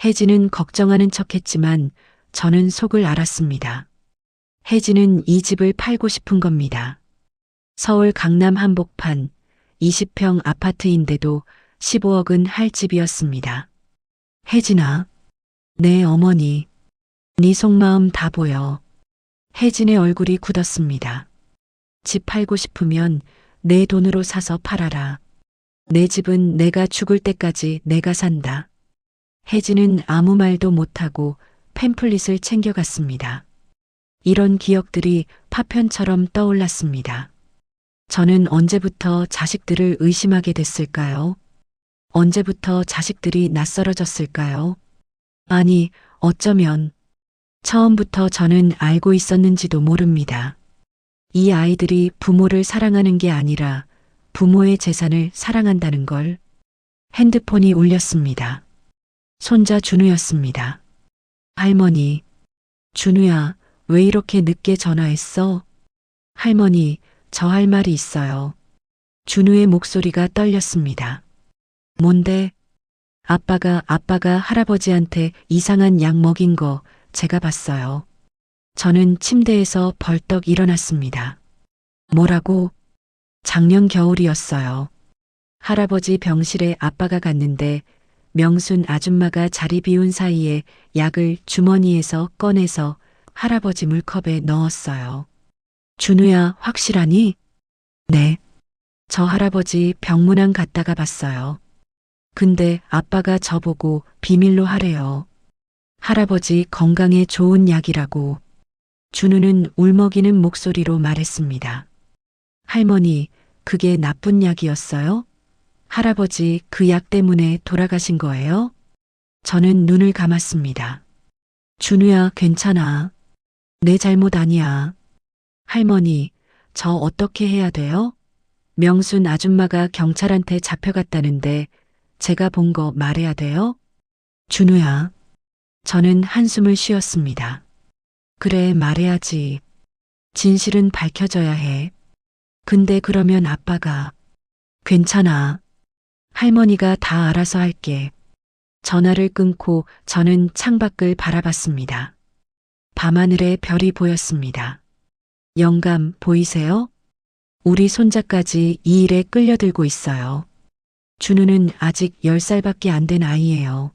혜진은 걱정하는 척했지만 저는 속을 알았습니다. 혜진은 이 집을 팔고 싶은 겁니다. 서울 강남 한복판 20평 아파트인데도 15억은 할 집이었습니다. 혜진아, 네 어머니, 네 속마음 다 보여. 혜진의 얼굴이 굳었습니다. 집 팔고 싶으면 내 돈으로 사서 팔아라. 내 집은 내가 죽을 때까지 내가 산다. 혜진은 아무 말도 못하고 팸플릿을 챙겨갔습니다. 이런 기억들이 파편처럼 떠올랐습니다. 저는 언제부터 자식들을 의심하게 됐을까요? 언제부터 자식들이 낯설어졌을까요? 아니, 어쩌면 처음부터 저는 알고 있었는지도 모릅니다. 이 아이들이 부모를 사랑하는 게 아니라 부모의 재산을 사랑한다는 걸. 핸드폰이 울렸습니다. 손자 준우였습니다. 할머니, 준우야, 왜 이렇게 늦게 전화했어? 할머니, 저 할 말이 있어요. 준우의 목소리가 떨렸습니다. 뭔데? 아빠가 할아버지한테 이상한 약 먹인 거 제가 봤어요. 저는 침대에서 벌떡 일어났습니다. 뭐라고? 작년 겨울이었어요. 할아버지 병실에 아빠가 갔는데 명순 아줌마가 자리 비운 사이에 약을 주머니에서 꺼내서 할아버지 물컵에 넣었어요. 준우야, 확실하니? 네. 저 할아버지 병문안 갔다가 봤어요. 근데 아빠가 저보고 비밀로 하래요. 할아버지 건강에 좋은 약이라고. 준우는 울먹이는 목소리로 말했습니다. 할머니, 그게 나쁜 약이었어요? 할아버지 그 약 때문에 돌아가신 거예요? 저는 눈을 감았습니다. 준우야, 괜찮아. 내 잘못 아니야. 할머니, 저 어떻게 해야 돼요? 명순 아줌마가 경찰한테 잡혀갔다는데 제가 본 거 말해야 돼요? 준우야. 저는 한숨을 쉬었습니다. 그래, 말해야지. 진실은 밝혀져야 해. 근데 그러면 아빠가. 괜찮아. 할머니가 다 알아서 할게. 전화를 끊고 저는 창밖을 바라봤습니다. 밤하늘에 별이 보였습니다. 영감 보이세요? 우리 손자까지 이 일에 끌려들고 있어요. 준우는 아직 10살밖에 안 된 아이예요.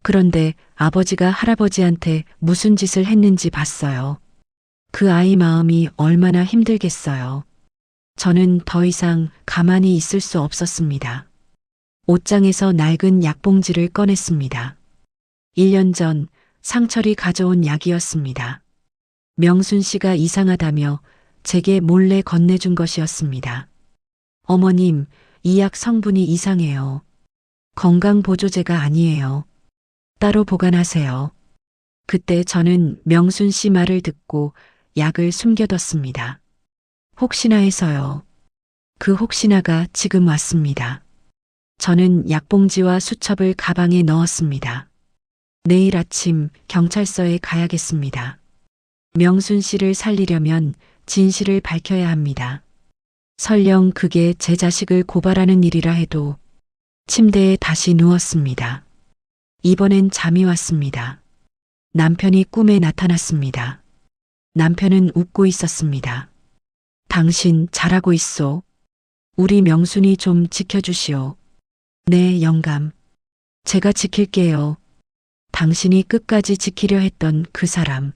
그런데 아버지가 할아버지한테 무슨 짓을 했는지 봤어요. 그 아이 마음이 얼마나 힘들겠어요. 저는 더 이상 가만히 있을 수 없었습니다. 옷장에서 낡은 약봉지를 꺼냈습니다. 1년 전 상철이 가져온 약이었습니다. 명순 씨가 이상하다며 제게 몰래 건네준 것이었습니다. 어머님, 이 약 성분이 이상해요. 건강보조제가 아니에요. 따로 보관하세요. 그때 저는 명순 씨 말을 듣고 약을 숨겨뒀습니다. 혹시나 해서요. 그 혹시나가 지금 왔습니다. 저는 약봉지와 수첩을 가방에 넣었습니다. 내일 아침 경찰서에 가야겠습니다. 명순 씨를 살리려면 진실을 밝혀야 합니다. 설령 그게 제 자식을 고발하는 일이라 해도 침대에 다시 누웠습니다. 이번엔 잠이 왔습니다. 남편이 꿈에 나타났습니다. 남편은 웃고 있었습니다. 당신 잘하고 있소. 우리 명순이 좀 지켜주시오. 네, 영감. 제가 지킬게요. 당신이 끝까지 지키려 했던 그 사람.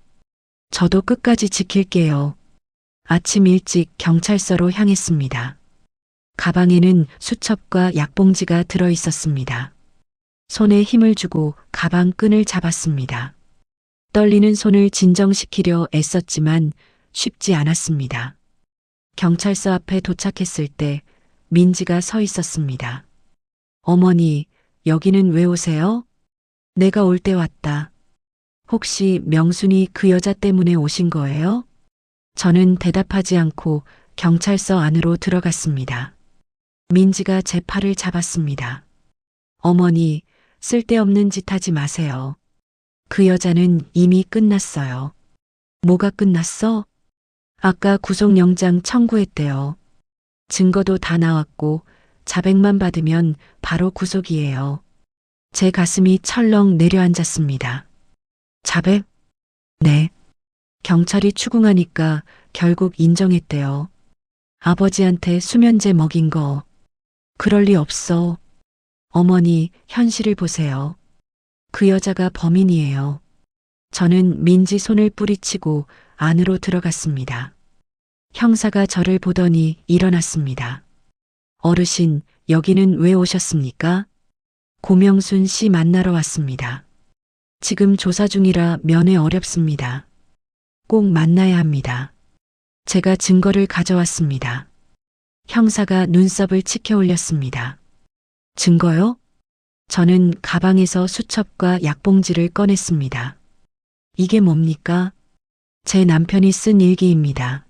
저도 끝까지 지킬게요. 아침 일찍 경찰서로 향했습니다. 가방에는 수첩과 약봉지가 들어 있었습니다. 손에 힘을 주고 가방 끈을 잡았습니다. 떨리는 손을 진정시키려 애썼지만 쉽지 않았습니다. 경찰서 앞에 도착했을 때 민지가 서 있었습니다. 어머니, 여기는 왜 오세요? 내가 올 때 왔다. 혹시 명순이 그 여자 때문에 오신 거예요? 저는 대답하지 않고 경찰서 안으로 들어갔습니다. 민지가 제 팔을 잡았습니다. 어머니, 쓸데없는 짓 하지 마세요. 그 여자는 이미 끝났어요. 뭐가 끝났어? 아까 구속영장 청구했대요. 증거도 다 나왔고 자백만 받으면 바로 구속이에요. 제 가슴이 철렁 내려앉았습니다. 자백? 네. 경찰이 추궁하니까 결국 인정했대요. 아버지한테 수면제 먹인 거. 그럴 리 없어. 어머니, 현실을 보세요. 그 여자가 범인이에요. 저는 민지 손을 뿌리치고 안으로 들어갔습니다. 형사가 저를 보더니 일어났습니다. 어르신, 여기는 왜 오셨습니까? 고명순 씨 만나러 왔습니다. 지금 조사 중이라 면회 어렵습니다. 꼭 만나야 합니다. 제가 증거를 가져왔습니다. 형사가 눈썹을 치켜 올렸습니다. 증거요? 저는 가방에서 수첩과 약봉지를 꺼냈습니다. 이게 뭡니까? 제 남편이 쓴 일기입니다.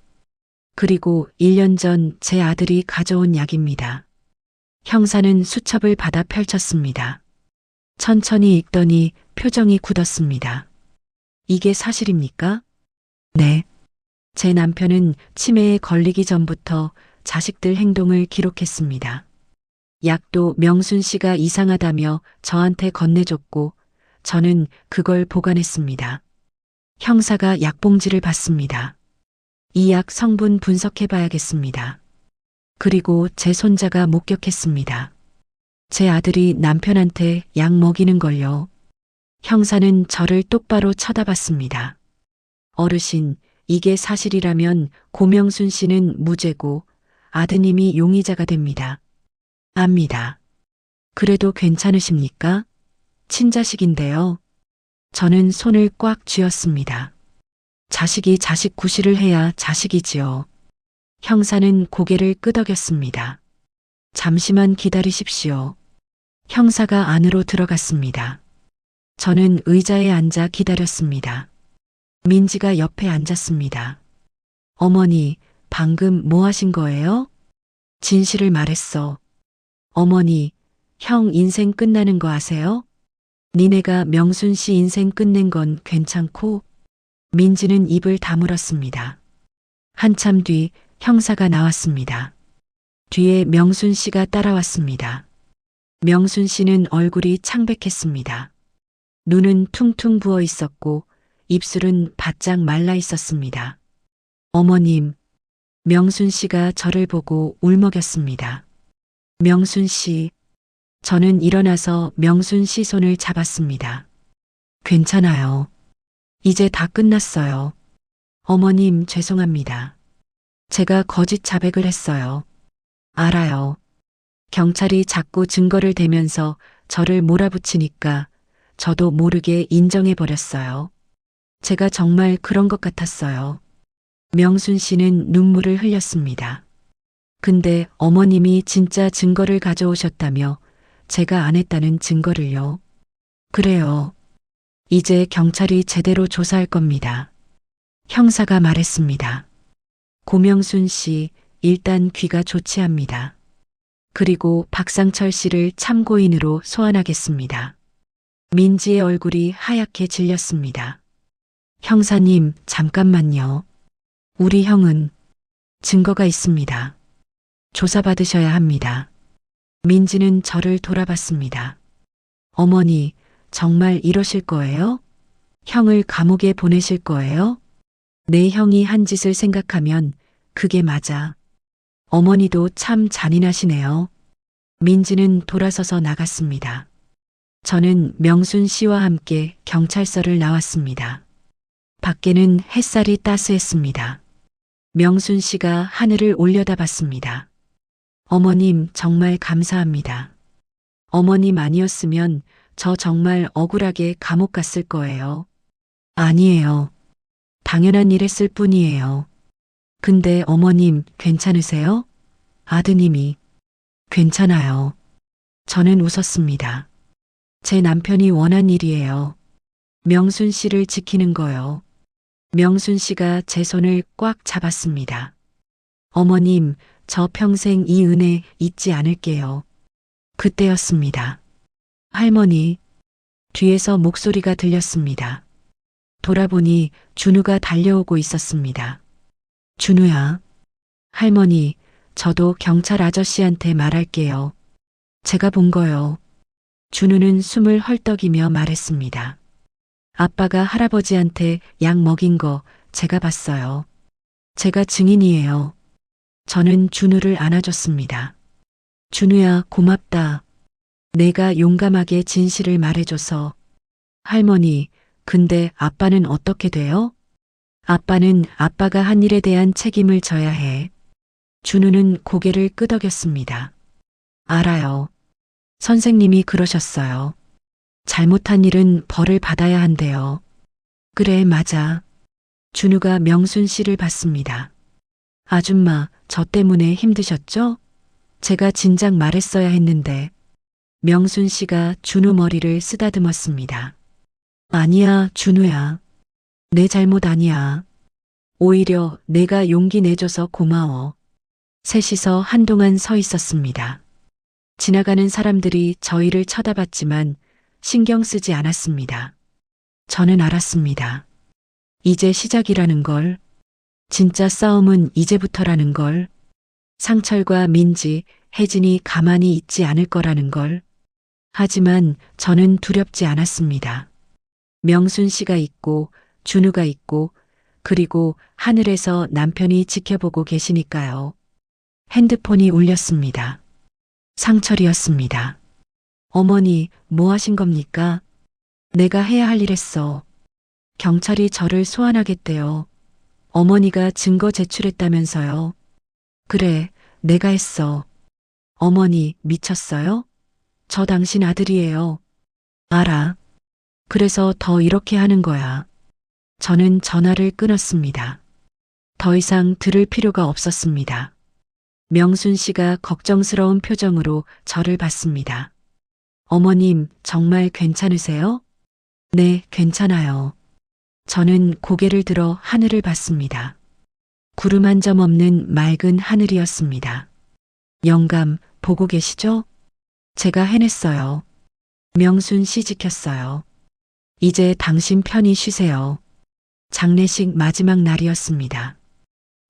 그리고 1년 전 제 아들이 가져온 약입니다. 형사는 수첩을 받아 펼쳤습니다. 천천히 읽더니 표정이 굳었습니다. 이게 사실입니까? 네. 제 남편은 치매에 걸리기 전부터 자식들 행동을 기록했습니다. 약도 명순 씨가 이상하다며 저한테 건네줬고 저는 그걸 보관했습니다. 형사가 약봉지를 받습니다. 이 약 성분 분석해봐야겠습니다. 그리고 제 손자가 목격했습니다. 제 아들이 남편한테 약 먹이는 걸요. 형사는 저를 똑바로 쳐다봤습니다. 어르신, 이게 사실이라면 고명순 씨는 무죄고 아드님이 용의자가 됩니다. 압니다. 그래도 괜찮으십니까? 친자식인데요. 저는 손을 꽉 쥐었습니다. 자식이 자식 구실을 해야 자식이지요. 형사는 고개를 끄덕였습니다. 잠시만 기다리십시오. 형사가 안으로 들어갔습니다. 저는 의자에 앉아 기다렸습니다. 민지가 옆에 앉았습니다. 어머니, 방금 뭐 하신 거예요? 진실을 말했어. 어머니, 형 인생 끝나는 거 아세요? 니네가 명순 씨 인생 끝낸 건 괜찮고? 민지는 입을 다물었습니다. 한참 뒤 형사가 나왔습니다. 뒤에 명순 씨가 따라왔습니다. 명순 씨는 얼굴이 창백했습니다. 눈은 퉁퉁 부어 있었고 입술은 바짝 말라 있었습니다. 어머님, 명순 씨가 저를 보고 울먹였습니다. 명순 씨, 저는 일어나서 명순 씨 손을 잡았습니다. 괜찮아요. 이제 다 끝났어요. 어머님, 죄송합니다. 제가 거짓 자백을 했어요. 알아요. 경찰이 자꾸 증거를 대면서 저를 몰아붙이니까 저도 모르게 인정해버렸어요. 제가 정말 그런 것 같았어요. 명순 씨는 눈물을 흘렸습니다. 근데 어머님이 진짜 증거를 가져오셨다며 제가 안 했다는 증거를요. 그래요. 이제 경찰이 제대로 조사할 겁니다. 형사가 말했습니다. 고명순 씨, 일단 귀가 좋지 합니다. 그리고 박상철 씨를 참고인으로 소환하겠습니다. 민지의 얼굴이 하얗게 질렸습니다. 형사님, 잠깐만요. 우리 형은 증거가 있습니다. 조사받으셔야 합니다. 민지는 저를 돌아봤습니다. 어머니, 정말 이러실 거예요? 형을 감옥에 보내실 거예요? 내 형이 한 짓을 생각하면 그게 맞아. 어머니도 참 잔인하시네요. 민지는 돌아서서 나갔습니다. 저는 명순 씨와 함께 경찰서를 나왔습니다. 밖에는 햇살이 따스했습니다. 명순 씨가 하늘을 올려다봤습니다. 어머님, 정말 감사합니다. 어머님 아니었으면 저 정말 억울하게 감옥 갔을 거예요. 아니에요. 당연한 일 했을 뿐이에요. 근데 어머님 괜찮으세요? 아드님이 괜찮아요. 저는 웃었습니다. 제 남편이 원한 일이에요. 명순 씨를 지키는 거요. 명순 씨가 제 손을 꽉 잡았습니다. 어머님, 저 평생 이 은혜 잊지 않을게요. 그때였습니다. 할머니, 뒤에서 목소리가 들렸습니다. 돌아보니 준우가 달려오고 있었습니다. 준우야. 할머니, 저도 경찰 아저씨한테 말할게요. 제가 본 거요. 준우는 숨을 헐떡이며 말했습니다. 아빠가 할아버지한테 약 먹인 거 제가 봤어요. 제가 증인이에요. 저는 준우를 안아줬습니다. 준우야, 고맙다. 내가 용감하게 진실을 말해줘서. 할머니, 근데 아빠는 어떻게 돼요? 아빠는 아빠가 한 일에 대한 책임을 져야 해. 준우는 고개를 끄덕였습니다. 알아요. 선생님이 그러셨어요. 잘못한 일은 벌을 받아야 한대요. 그래, 맞아. 준우가 명순 씨를 봤습니다. 아줌마, 저 때문에 힘드셨죠? 제가 진작 말했어야 했는데. 명순 씨가 준우 머리를 쓰다듬었습니다. 아니야, 준우야. 내 잘못 아니야. 오히려 내가 용기 내줘서 고마워. 셋이서 한동안 서 있었습니다. 지나가는 사람들이 저희를 쳐다봤지만 신경 쓰지 않았습니다. 저는 알았습니다. 이제 시작이라는 걸. 진짜 싸움은 이제부터라는 걸. 상철과 민지, 혜진이 가만히 있지 않을 거라는 걸. 하지만 저는 두렵지 않았습니다. 명순 씨가 있고 준우가 있고 그리고 하늘에서 남편이 지켜보고 계시니까요. 핸드폰이 울렸습니다. 상철이었습니다. 어머니, 뭐 하신 겁니까? 내가 해야 할 일 했어. 경찰이 저를 소환하겠대요. 어머니가 증거 제출했다면서요. 그래, 내가 했어. 어머니, 미쳤어요? 저 당신 아들이에요. 알아. 그래서 더 이렇게 하는 거야. 저는 전화를 끊었습니다. 더 이상 들을 필요가 없었습니다. 명순 씨가 걱정스러운 표정으로 저를 봤습니다. 어머님, 정말 괜찮으세요? 네, 괜찮아요. 저는 고개를 들어 하늘을 봤습니다. 구름 한 점 없는 맑은 하늘이었습니다. 영감, 보고 계시죠? 제가 해냈어요. 명순 씨 지켰어요. 이제 당신 편히 쉬세요. 장례식 마지막 날이었습니다.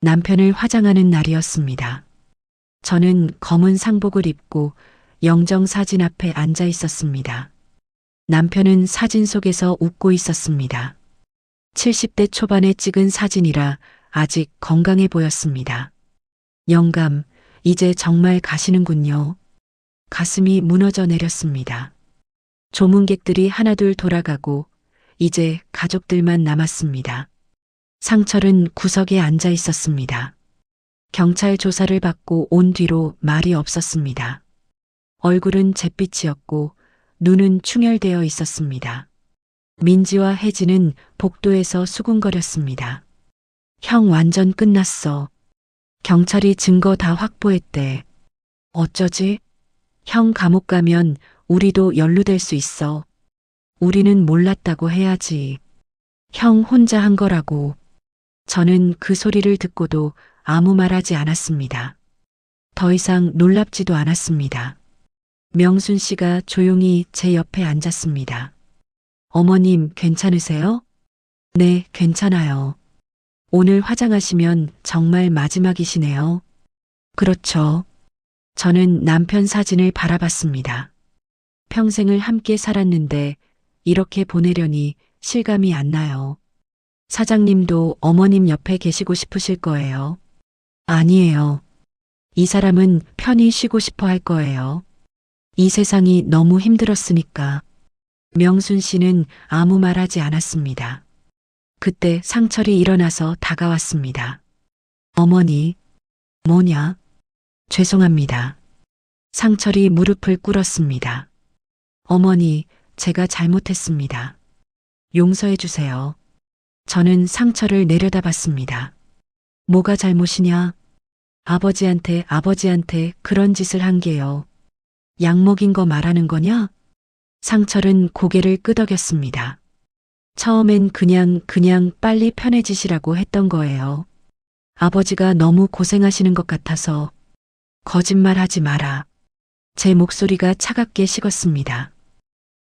남편을 화장하는 날이었습니다. 저는 검은 상복을 입고 영정 사진 앞에 앉아 있었습니다. 남편은 사진 속에서 웃고 있었습니다. 70대 초반에 찍은 사진이라 아직 건강해 보였습니다. 영감, 이제 정말 가시는군요. 가슴이 무너져 내렸습니다. 조문객들이 하나둘 돌아가고 이제 가족들만 남았습니다. 상철은 구석에 앉아 있었습니다. 경찰 조사를 받고 온 뒤로 말이 없었습니다. 얼굴은 잿빛이었고 눈은 충혈되어 있었습니다. 민지와 혜진은 복도에서 수군거렸습니다. 형 완전 끝났어. 경찰이 증거 다 확보했대. 어쩌지? 형 감옥 가면 우리도 연루될 수 있어. 우리는 몰랐다고 해야지. 형 혼자 한 거라고. 저는 그 소리를 듣고도 아무 말하지 않았습니다. 더 이상 놀랍지도 않았습니다. 명순 씨가 조용히 제 옆에 앉았습니다. 어머님, 괜찮으세요? 네, 괜찮아요. 오늘 화장하시면 정말 마지막이시네요. 그렇죠. 저는 남편 사진을 바라봤습니다. 평생을 함께 살았는데 이렇게 보내려니 실감이 안 나요. 사장님도 어머님 옆에 계시고 싶으실 거예요. 아니에요. 이 사람은 편히 쉬고 싶어 할 거예요. 이 세상이 너무 힘들었으니까. 명순 씨는 아무 말 하지 않았습니다. 그때 상철이 일어나서 다가왔습니다. 어머니, 뭐냐? 죄송합니다. 상철이 무릎을 꿇었습니다. 어머니, 제가 잘못했습니다. 용서해 주세요. 저는 상철을 내려다봤습니다. 뭐가 잘못이냐? 아버지한테 그런 짓을 한 게요. 약 먹인 거 말하는 거냐? 상철은 고개를 끄덕였습니다. 처음엔 그냥 빨리 편해지시라고 했던 거예요. 아버지가 너무 고생하시는 것 같아서. 거짓말 하지 마라. 제 목소리가 차갑게 식었습니다.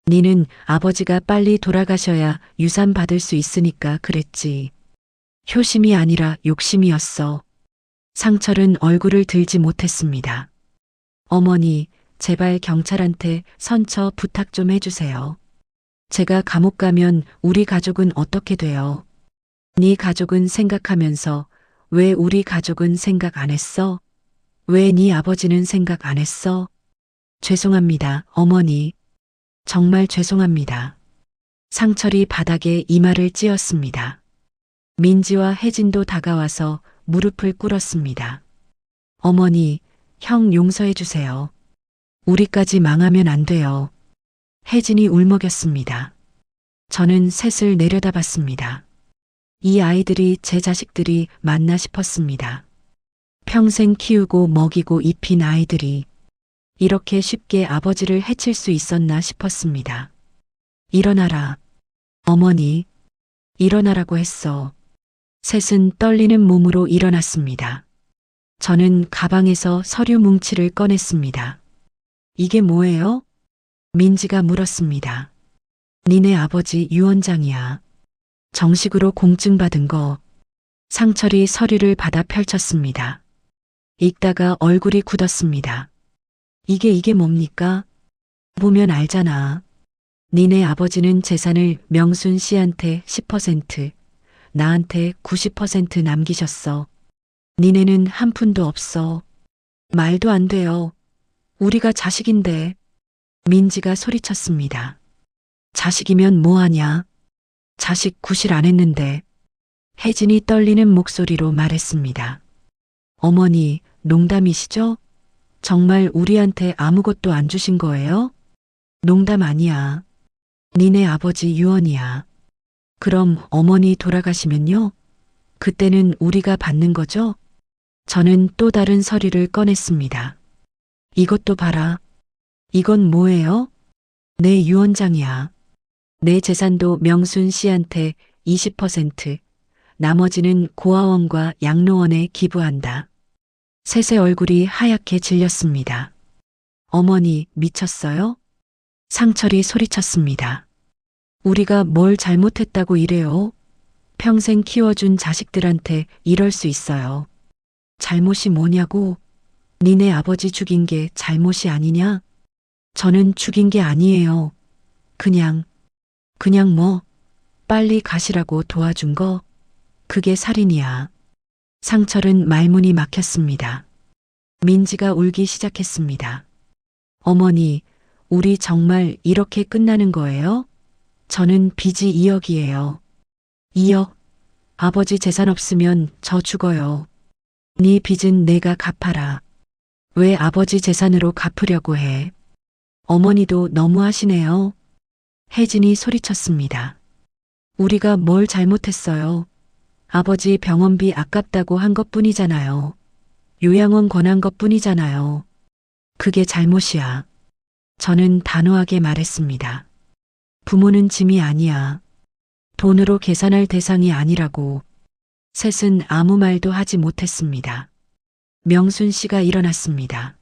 니는 아버지가 빨리 돌아가셔야 유산 받을 수 있으니까 그랬지. 효심이 아니라 욕심이었어. 상철은 얼굴을 들지 못했습니다. 어머니, 제발 경찰한테 선처 부탁 좀 해주세요. 제가 감옥 가면 우리 가족은 어떻게 돼요? 네 가족은 생각하면서 왜 우리 가족은 생각 안 했어? 왜 네 아버지는 생각 안 했어? 죄송합니다, 어머니. 정말 죄송합니다. 상철이 바닥에 이마를 찧었습니다. 민지와 혜진도 다가와서 무릎을 꿇었습니다. 어머니, 형 용서해 주세요. 우리까지 망하면 안 돼요. 혜진이 울먹였습니다. 저는 셋을 내려다봤습니다. 이 아이들이 제 자식들이 맞나 싶었습니다. 평생 키우고 먹이고 입힌 아이들이 이렇게 쉽게 아버지를 해칠 수 있었나 싶었습니다. 일어나라. 어머니, 일어나라고 했어. 셋은 떨리는 몸으로 일어났습니다. 저는 가방에서 서류 뭉치를 꺼냈습니다. 이게 뭐예요? 민지가 물었습니다. 니네 아버지 유언장이야. 정식으로 공증받은 거. 상철이 서류를 받아 펼쳤습니다. 읽다가 얼굴이 굳었습니다. 이게 뭡니까? 보면 알잖아. 니네 아버지는 재산을 명순 씨한테 10%, 나한테 90% 남기셨어. 니네는 한 푼도 없어. 말도 안 돼요. 우리가 자식인데. 민지가 소리쳤습니다. 자식이면 뭐하냐? 자식 구실 안 했는데. 혜진이 떨리는 목소리로 말했습니다. 어머니, 농담이시죠? 정말 우리한테 아무것도 안 주신 거예요? 농담 아니야. 니네 아버지 유언이야. 그럼 어머니 돌아가시면요? 그때는 우리가 받는 거죠? 저는 또 다른 서류를 꺼냈습니다. 이것도 봐라. 이건 뭐예요? 내 유언장이야. 내 재산도 명순 씨한테 20%, 나머지는 고아원과 양로원에 기부한다. 셋의 얼굴이 하얗게 질렸습니다. 어머니, 미쳤어요? 상철이 소리쳤습니다. 우리가 뭘 잘못했다고 이래요? 평생 키워준 자식들한테 이럴 수 있어요. 잘못이 뭐냐고? 니네 아버지 죽인 게 잘못이 아니냐? 저는 죽인 게 아니에요. 그냥 뭐, 빨리 가시라고 도와준 거? 그게 살인이야. 상철은 말문이 막혔습니다. 민지가 울기 시작했습니다. 어머니, 우리 정말 이렇게 끝나는 거예요? 저는 빚이 2억이에요. 2억? 아버지 재산 없으면 저 죽어요. 네 빚은 내가 갚아라. 왜 아버지 재산으로 갚으려고 해? 어머니도 너무하시네요. 혜진이 소리쳤습니다. 우리가 뭘 잘못했어요? 아버지 병원비 아깝다고 한 것뿐이잖아요. 요양원 권한 것뿐이잖아요. 그게 잘못이야. 저는 단호하게 말했습니다. 부모는 짐이 아니야. 돈으로 계산할 대상이 아니라고. 셋은 아무 말도 하지 못했습니다. 명순 씨가 일어났습니다.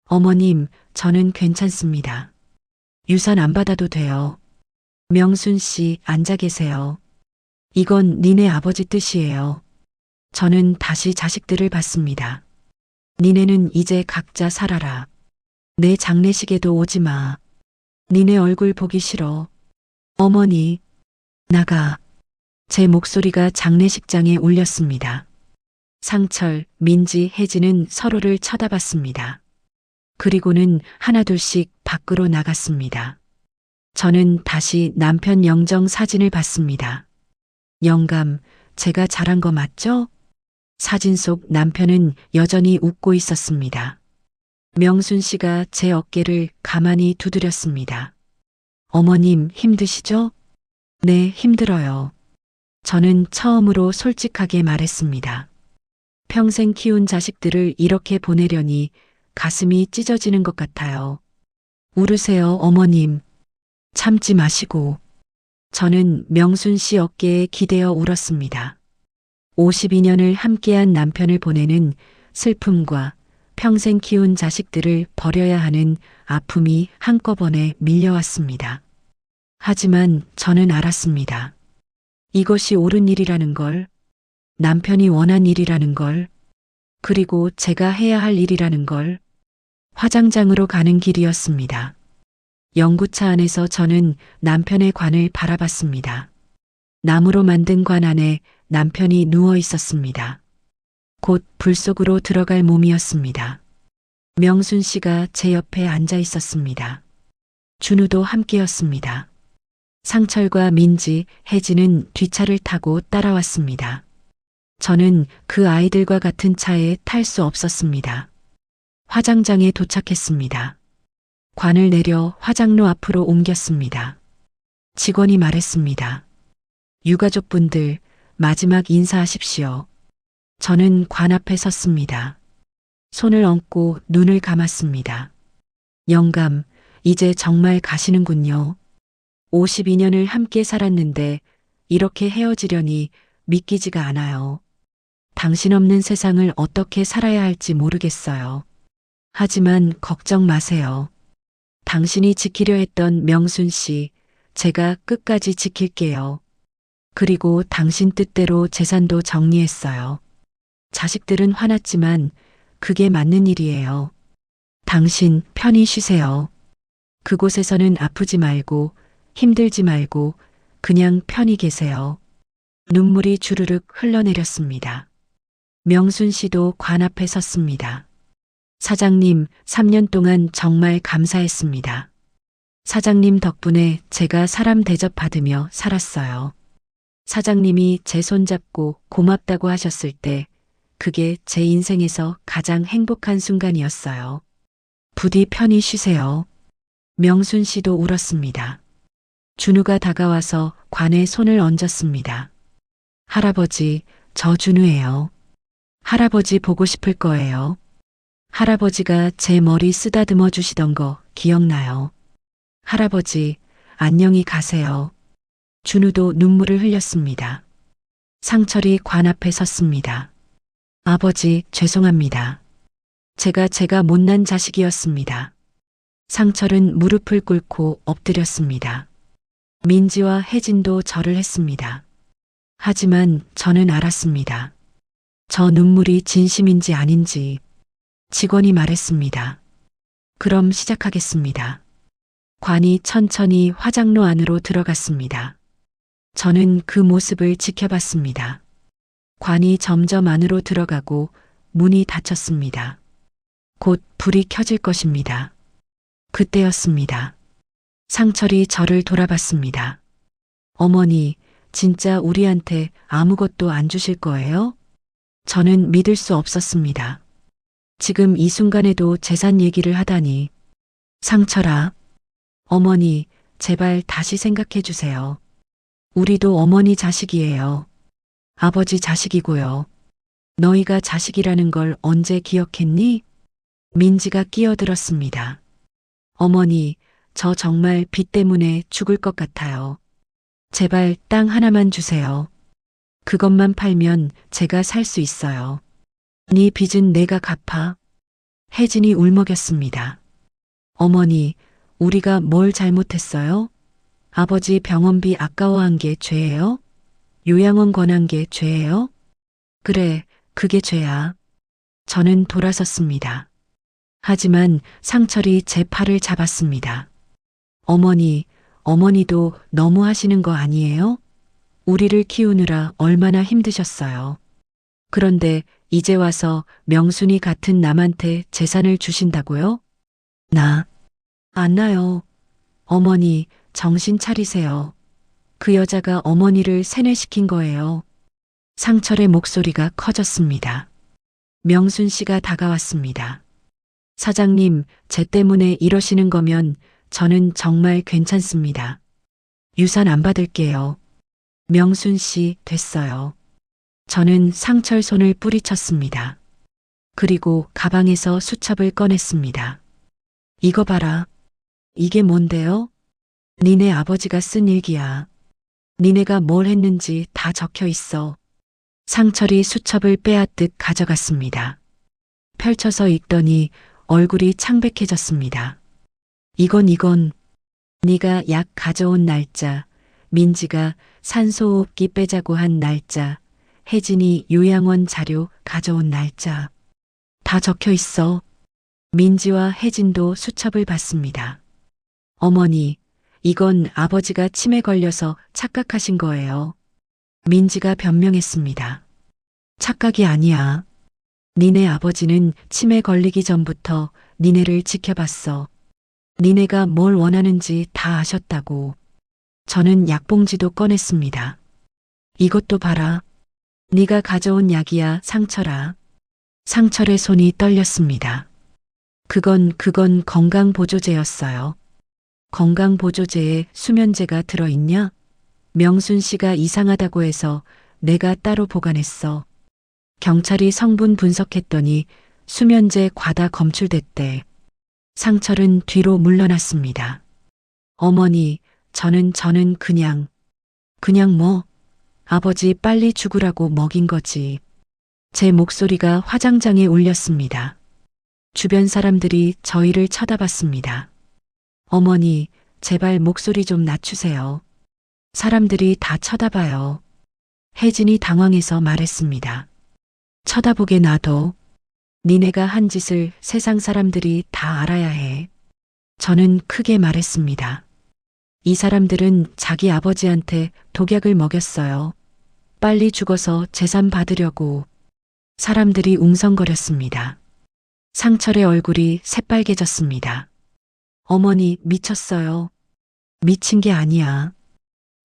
어머님, 저는 괜찮습니다. 유산 안 받아도 돼요. 명순 씨, 앉아 계세요. 이건 니네 아버지 뜻이에요. 저는 다시 자식들을 봤습니다. 니네는 이제 각자 살아라. 내 장례식에도 오지 마. 니네 얼굴 보기 싫어. 어머니, 나가. 제 목소리가 장례식장에 울렸습니다. 상철, 민지, 혜진은 서로를 쳐다봤습니다. 그리고는 하나둘씩 밖으로 나갔습니다. 저는 다시 남편 영정 사진을 봤습니다. 영감, 제가 잘한 거 맞죠? 사진 속 남편은 여전히 웃고 있었습니다. 명순 씨가 제 어깨를 가만히 두드렸습니다. 어머님, 힘드시죠? 네, 힘들어요. 저는 처음으로 솔직하게 말했습니다. 평생 키운 자식들을 이렇게 보내려니 가슴이 찢어지는 것 같아요. 울으세요, 어머님. 참지 마시고. 저는 명순 씨 어깨에 기대어 울었습니다. 52년을 함께한 남편을 보내는 슬픔과 평생 키운 자식들을 버려야 하는 아픔이 한꺼번에 밀려왔습니다. 하지만 저는 알았습니다. 이것이 옳은 일이라는 걸, 남편이 원한 일이라는 걸, 그리고 제가 해야 할 일이라는 걸. 화장장으로 가는 길이었습니다. 연구차 안에서 저는 남편의 관을 바라봤습니다. 나무로 만든 관 안에 남편이 누워 있었습니다. 곧 불 속으로 들어갈 몸이었습니다. 명순 씨가 제 옆에 앉아 있었습니다. 준우도 함께였습니다. 상철과 민지, 혜진은 뒷차를 타고 따라왔습니다. 저는 그 아이들과 같은 차에 탈 수 없었습니다. 화장장에 도착했습니다. 관을 내려 화장로 앞으로 옮겼습니다. 직원이 말했습니다. 유가족분들, 마지막 인사하십시오. 저는 관 앞에 섰습니다. 손을 얹고 눈을 감았습니다. 영감, 이제 정말 가시는군요. 52년을 함께 살았는데 이렇게 헤어지려니 믿기지가 않아요. 당신 없는 세상을 어떻게 살아야 할지 모르겠어요. 하지만 걱정 마세요. 당신이 지키려 했던 명순 씨, 제가 끝까지 지킬게요. 그리고 당신 뜻대로 재산도 정리했어요. 자식들은 화났지만 그게 맞는 일이에요. 당신 편히 쉬세요. 그곳에서는 아프지 말고 힘들지 말고 그냥 편히 계세요. 눈물이 주르륵 흘러내렸습니다. 명순 씨도 관 앞에 섰습니다. 사장님, 3년 동안 정말 감사했습니다. 사장님 덕분에 제가 사람 대접받으며 살았어요. 사장님이 제 손잡고 고맙다고 하셨을 때 그게 제 인생에서 가장 행복한 순간이었어요. 부디 편히 쉬세요. 명순 씨도 울었습니다. 준우가 다가와서 관에 손을 얹었습니다. 할아버지, 저 준우예요. 할아버지 보고 싶을 거예요. 할아버지가 제 머리 쓰다듬어 주시던 거 기억나요? 할아버지, 안녕히 가세요. 준우도 눈물을 흘렸습니다. 상철이 관 앞에 섰습니다. 아버지, 죄송합니다. 제가 못난 자식이었습니다. 상철은 무릎을 꿇고 엎드렸습니다. 민지와 혜진도 절을 했습니다. 하지만 저는 알았습니다. 저 눈물이 진심인지 아닌지. 직원이 말했습니다. 그럼 시작하겠습니다. 관이 천천히 화장로 안으로 들어갔습니다. 저는 그 모습을 지켜봤습니다. 관이 점점 안으로 들어가고 문이 닫혔습니다. 곧 불이 켜질 것입니다. 그때였습니다. 상철이 저를 돌아봤습니다. 어머니, 진짜 우리한테 아무것도 안 주실 거예요? 저는 믿을 수 없었습니다. 지금 이 순간에도 재산 얘기를 하다니. 상철아, 어머니, 제발 다시 생각해 주세요. 우리도 어머니 자식이에요. 아버지 자식이고요. 너희가 자식이라는 걸 언제 기억했니? 민지가 끼어들었습니다. 어머니, 저 정말 빚 때문에 죽을 것 같아요. 제발 땅 하나만 주세요. 그것만 팔면 제가 살 수 있어요. 네 빚은 내가 갚아. 혜진이 울먹였습니다. 어머니, 우리가 뭘 잘못했어요? 아버지 병원비 아까워한 게 죄예요? 요양원 권한 게 죄예요? 그래, 그게 죄야. 저는 돌아섰습니다. 하지만 상철이 제 팔을 잡았습니다. 어머니, 어머니도 너무 하시는 거 아니에요? 우리를 키우느라 얼마나 힘드셨어요. 그런데 이제 와서 명순이 같은 남한테 재산을 주신다고요? 안 나요. 어머니, 정신 차리세요. 그 여자가 어머니를 세뇌시킨 거예요. 상철의 목소리가 커졌습니다. 명순 씨가 다가왔습니다. 사장님, 제 때문에 이러시는 거면 저는 정말 괜찮습니다. 유산 안 받을게요. 명순 씨, 됐어요. 저는 상철 손을 뿌리쳤습니다. 그리고 가방에서 수첩을 꺼냈습니다. 이거 봐라. 이게 뭔데요? 니네 아버지가 쓴 일기야. 니네가 뭘 했는지 다 적혀 있어. 상철이 수첩을 빼앗듯 가져갔습니다. 펼쳐서 읽더니 얼굴이 창백해졌습니다. 이건 네가 약 가져온 날짜, 민지가 산소호흡기 빼자고 한 날짜, 혜진이 요양원 자료 가져온 날짜. 다 적혀 있어. 민지와 혜진도 수첩을 봤습니다. 어머니, 이건 아버지가 치매 걸려서 착각하신 거예요. 민지가 변명했습니다. 착각이 아니야. 니네 아버지는 치매 걸리기 전부터 니네를 지켜봤어. 니네가 뭘 원하는지 다 아셨다고. 저는 약봉지도 꺼냈습니다. 이것도 봐라. 네가 가져온 약이야, 상철아. 상철의 손이 떨렸습니다. 그건 건강보조제였어요. 건강보조제에 수면제가 들어있냐? 명순 씨가 이상하다고 해서 내가 따로 보관했어. 경찰이 성분 분석했더니 수면제 과다 검출됐대. 상철은 뒤로 물러났습니다. 어머니, 저는 그냥 뭐? 아버지 빨리 죽으라고 먹인 거지. 제 목소리가 화장장에 울렸습니다. 주변 사람들이 저희를 쳐다봤습니다. 어머니, 제발 목소리 좀 낮추세요. 사람들이 다 쳐다봐요. 혜진이 당황해서 말했습니다. 쳐다보게 놔둬. 니네가 한 짓을 세상 사람들이 다 알아야 해. 저는 크게 말했습니다. 이 사람들은 자기 아버지한테 독약을 먹였어요. 빨리 죽어서 재산 받으려고. 사람들이 웅성거렸습니다. 상철의 얼굴이 새빨개졌습니다. 어머니, 미쳤어요. 미친 게 아니야.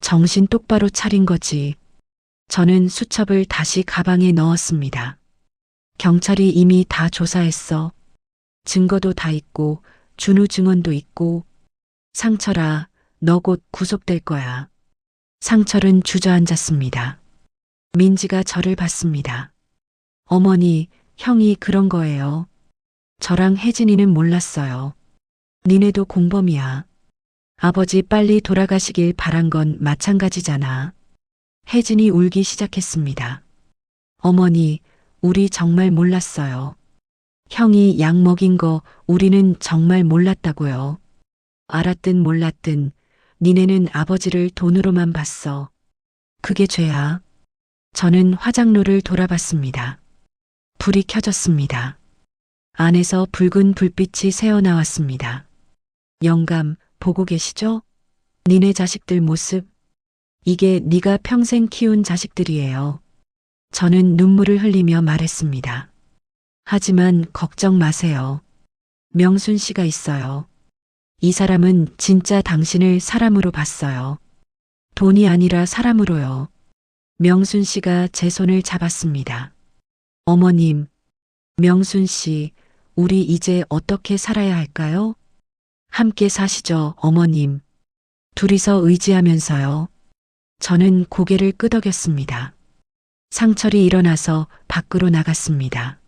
정신 똑바로 차린 거지. 저는 수첩을 다시 가방에 넣었습니다. 경찰이 이미 다 조사했어. 증거도 다 있고 준우 증언도 있고. 상철아, 너 곧 구속될 거야. 상철은 주저앉았습니다. 민지가 저를 봤습니다. 어머니, 형이 그런 거예요. 저랑 혜진이는 몰랐어요. 니네도 공범이야. 아버지 빨리 돌아가시길 바란 건 마찬가지잖아. 혜진이 울기 시작했습니다. 어머니, 우리 정말 몰랐어요. 형이 약 먹인 거 우리는 정말 몰랐다고요. 알았든 몰랐든 니네는 아버지를 돈으로만 봤어. 그게 죄야. 저는 화장로를 돌아봤습니다. 불이 켜졌습니다. 안에서 붉은 불빛이 새어나왔습니다. 영감, 보고 계시죠? 니네 자식들 모습. 이게 네가 평생 키운 자식들이에요. 저는 눈물을 흘리며 말했습니다. 하지만 걱정 마세요. 명순 씨가 있어요. 이 사람은 진짜 당신을 사람으로 봤어요. 돈이 아니라 사람으로요. 명순 씨가 제 손을 잡았습니다. 어머님, 명순 씨, 우리 이제 어떻게 살아야 할까요? 함께 사시죠, 어머님. 둘이서 의지하면서요. 저는 고개를 끄덕였습니다. 상철이 일어나서 밖으로 나갔습니다.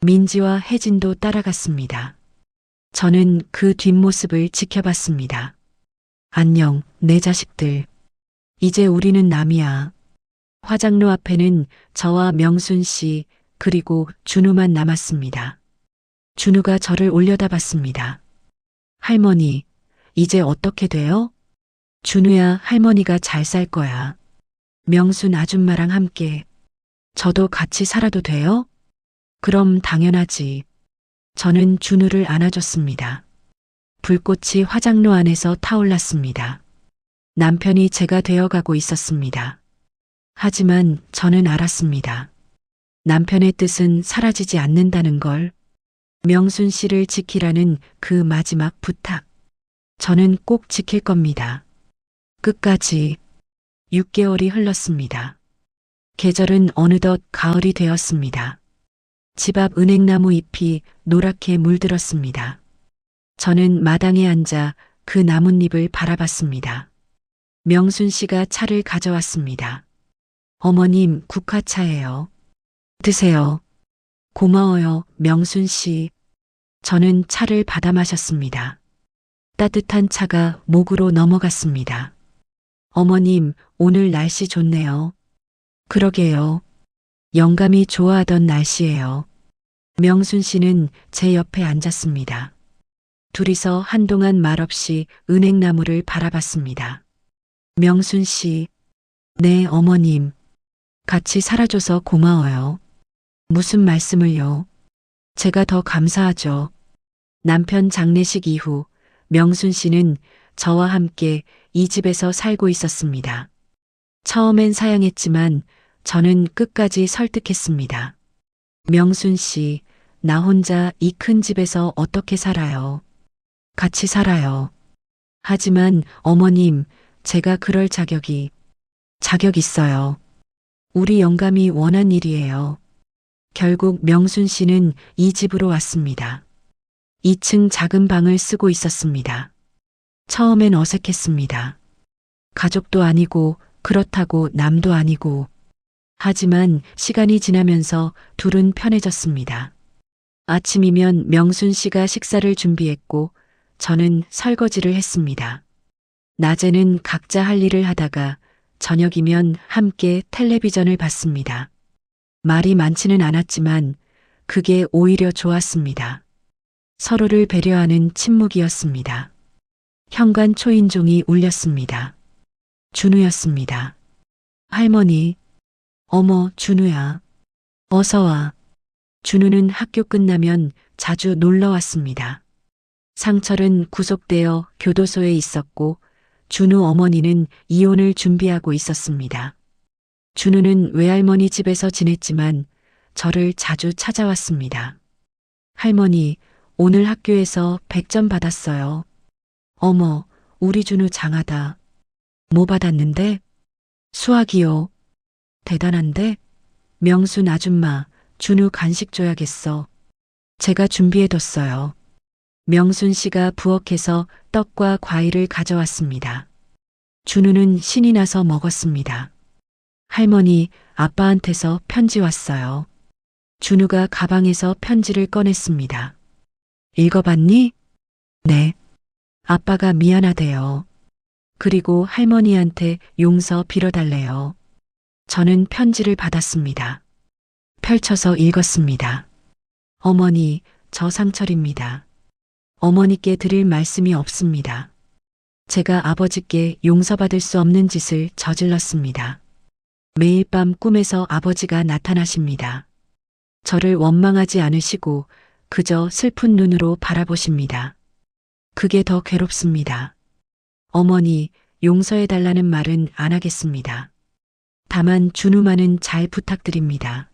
민지와 혜진도 따라갔습니다. 저는 그 뒷모습을 지켜봤습니다. 안녕, 내 자식들. 이제 우리는 남이야. 화장로 앞에는 저와 명순 씨, 그리고 준우만 남았습니다. 준우가 저를 올려다봤습니다. 할머니, 이제 어떻게 돼요? 준우야, 할머니가 잘 살 거야. 명순 아줌마랑 함께. 저도 같이 살아도 돼요? 그럼 당연하지. 저는 준우를 안아줬습니다. 불꽃이 화장로 안에서 타올랐습니다. 남편이 제가 되어가고 있었습니다. 하지만 저는 알았습니다. 남편의 뜻은 사라지지 않는다는 걸. 명순 씨를 지키라는 그 마지막 부탁. 저는 꼭 지킬 겁니다. 끝까지. 6개월이 흘렀습니다. 계절은 어느덧 가을이 되었습니다. 집 앞 은행나무 잎이 노랗게 물들었습니다. 저는 마당에 앉아 그 나뭇잎을 바라봤습니다. 명순 씨가 차를 가져왔습니다. 어머님, 국화차예요. 드세요. 고마워요, 명순 씨. 저는 차를 받아 마셨습니다. 따뜻한 차가 목으로 넘어갔습니다. 어머님, 오늘 날씨 좋네요. 그러게요. 영감이 좋아하던 날씨예요. 명순 씨는 제 옆에 앉았습니다. 둘이서 한동안 말없이 은행나무를 바라봤습니다. 명순 씨, 네, 어머님. 같이 살아줘서 고마워요. 무슨 말씀을요? 제가 더 감사하죠. 남편 장례식 이후 명순 씨는 저와 함께 이 집에서 살고 있었습니다. 처음엔 사양했지만 저는 끝까지 설득했습니다. 명순 씨, 나 혼자 이 큰 집에서 어떻게 살아요? 같이 살아요. 하지만 어머님, 제가 그럴 자격 있어요. 우리 영감이 원한 일이에요. 결국 명순 씨는 이 집으로 왔습니다. 2층 작은 방을 쓰고 있었습니다. 처음엔 어색했습니다. 가족도 아니고 그렇다고 남도 아니고. 하지만 시간이 지나면서 둘은 편해졌습니다. 아침이면 명순 씨가 식사를 준비했고 저는 설거지를 했습니다. 낮에는 각자 할 일을 하다가 저녁이면 함께 텔레비전을 봤습니다. 말이 많지는 않았지만 그게 오히려 좋았습니다. 서로를 배려하는 침묵이었습니다. 현관 초인종이 울렸습니다. 준우였습니다. 할머니, 어머, 준우야. 어서 와. 준우는 학교 끝나면 자주 놀러 왔습니다. 상철은 구속되어 교도소에 있었고 준우 어머니는 이혼을 준비하고 있었습니다. 준우는 외할머니 집에서 지냈지만 저를 자주 찾아왔습니다. 할머니, 오늘 학교에서 100점 받았어요. 어머, 우리 준우 장하다. 뭐 받았는데? 수학이요. 대단한데? 명순 아줌마, 준우 간식 줘야겠어. 제가 준비해뒀어요. 명순 씨가 부엌에서 떡과 과일을 가져왔습니다. 준우는 신이 나서 먹었습니다. 할머니, 아빠한테서 편지 왔어요. 준우가 가방에서 편지를 꺼냈습니다. 읽어봤니? 네. 아빠가 미안하대요. 그리고 할머니한테 용서 빌어달래요. 저는 편지를 받았습니다. 펼쳐서 읽었습니다. 어머니, 저 상철입니다. 어머니께 드릴 말씀이 없습니다. 제가 아버지께 용서받을 수 없는 짓을 저질렀습니다. 매일 밤 꿈에서 아버지가 나타나십니다. 저를 원망하지 않으시고 그저 슬픈 눈으로 바라보십니다. 그게 더 괴롭습니다. 어머니, 용서해달라는 말은 안 하겠습니다. 다만 준우만은 잘 부탁드립니다.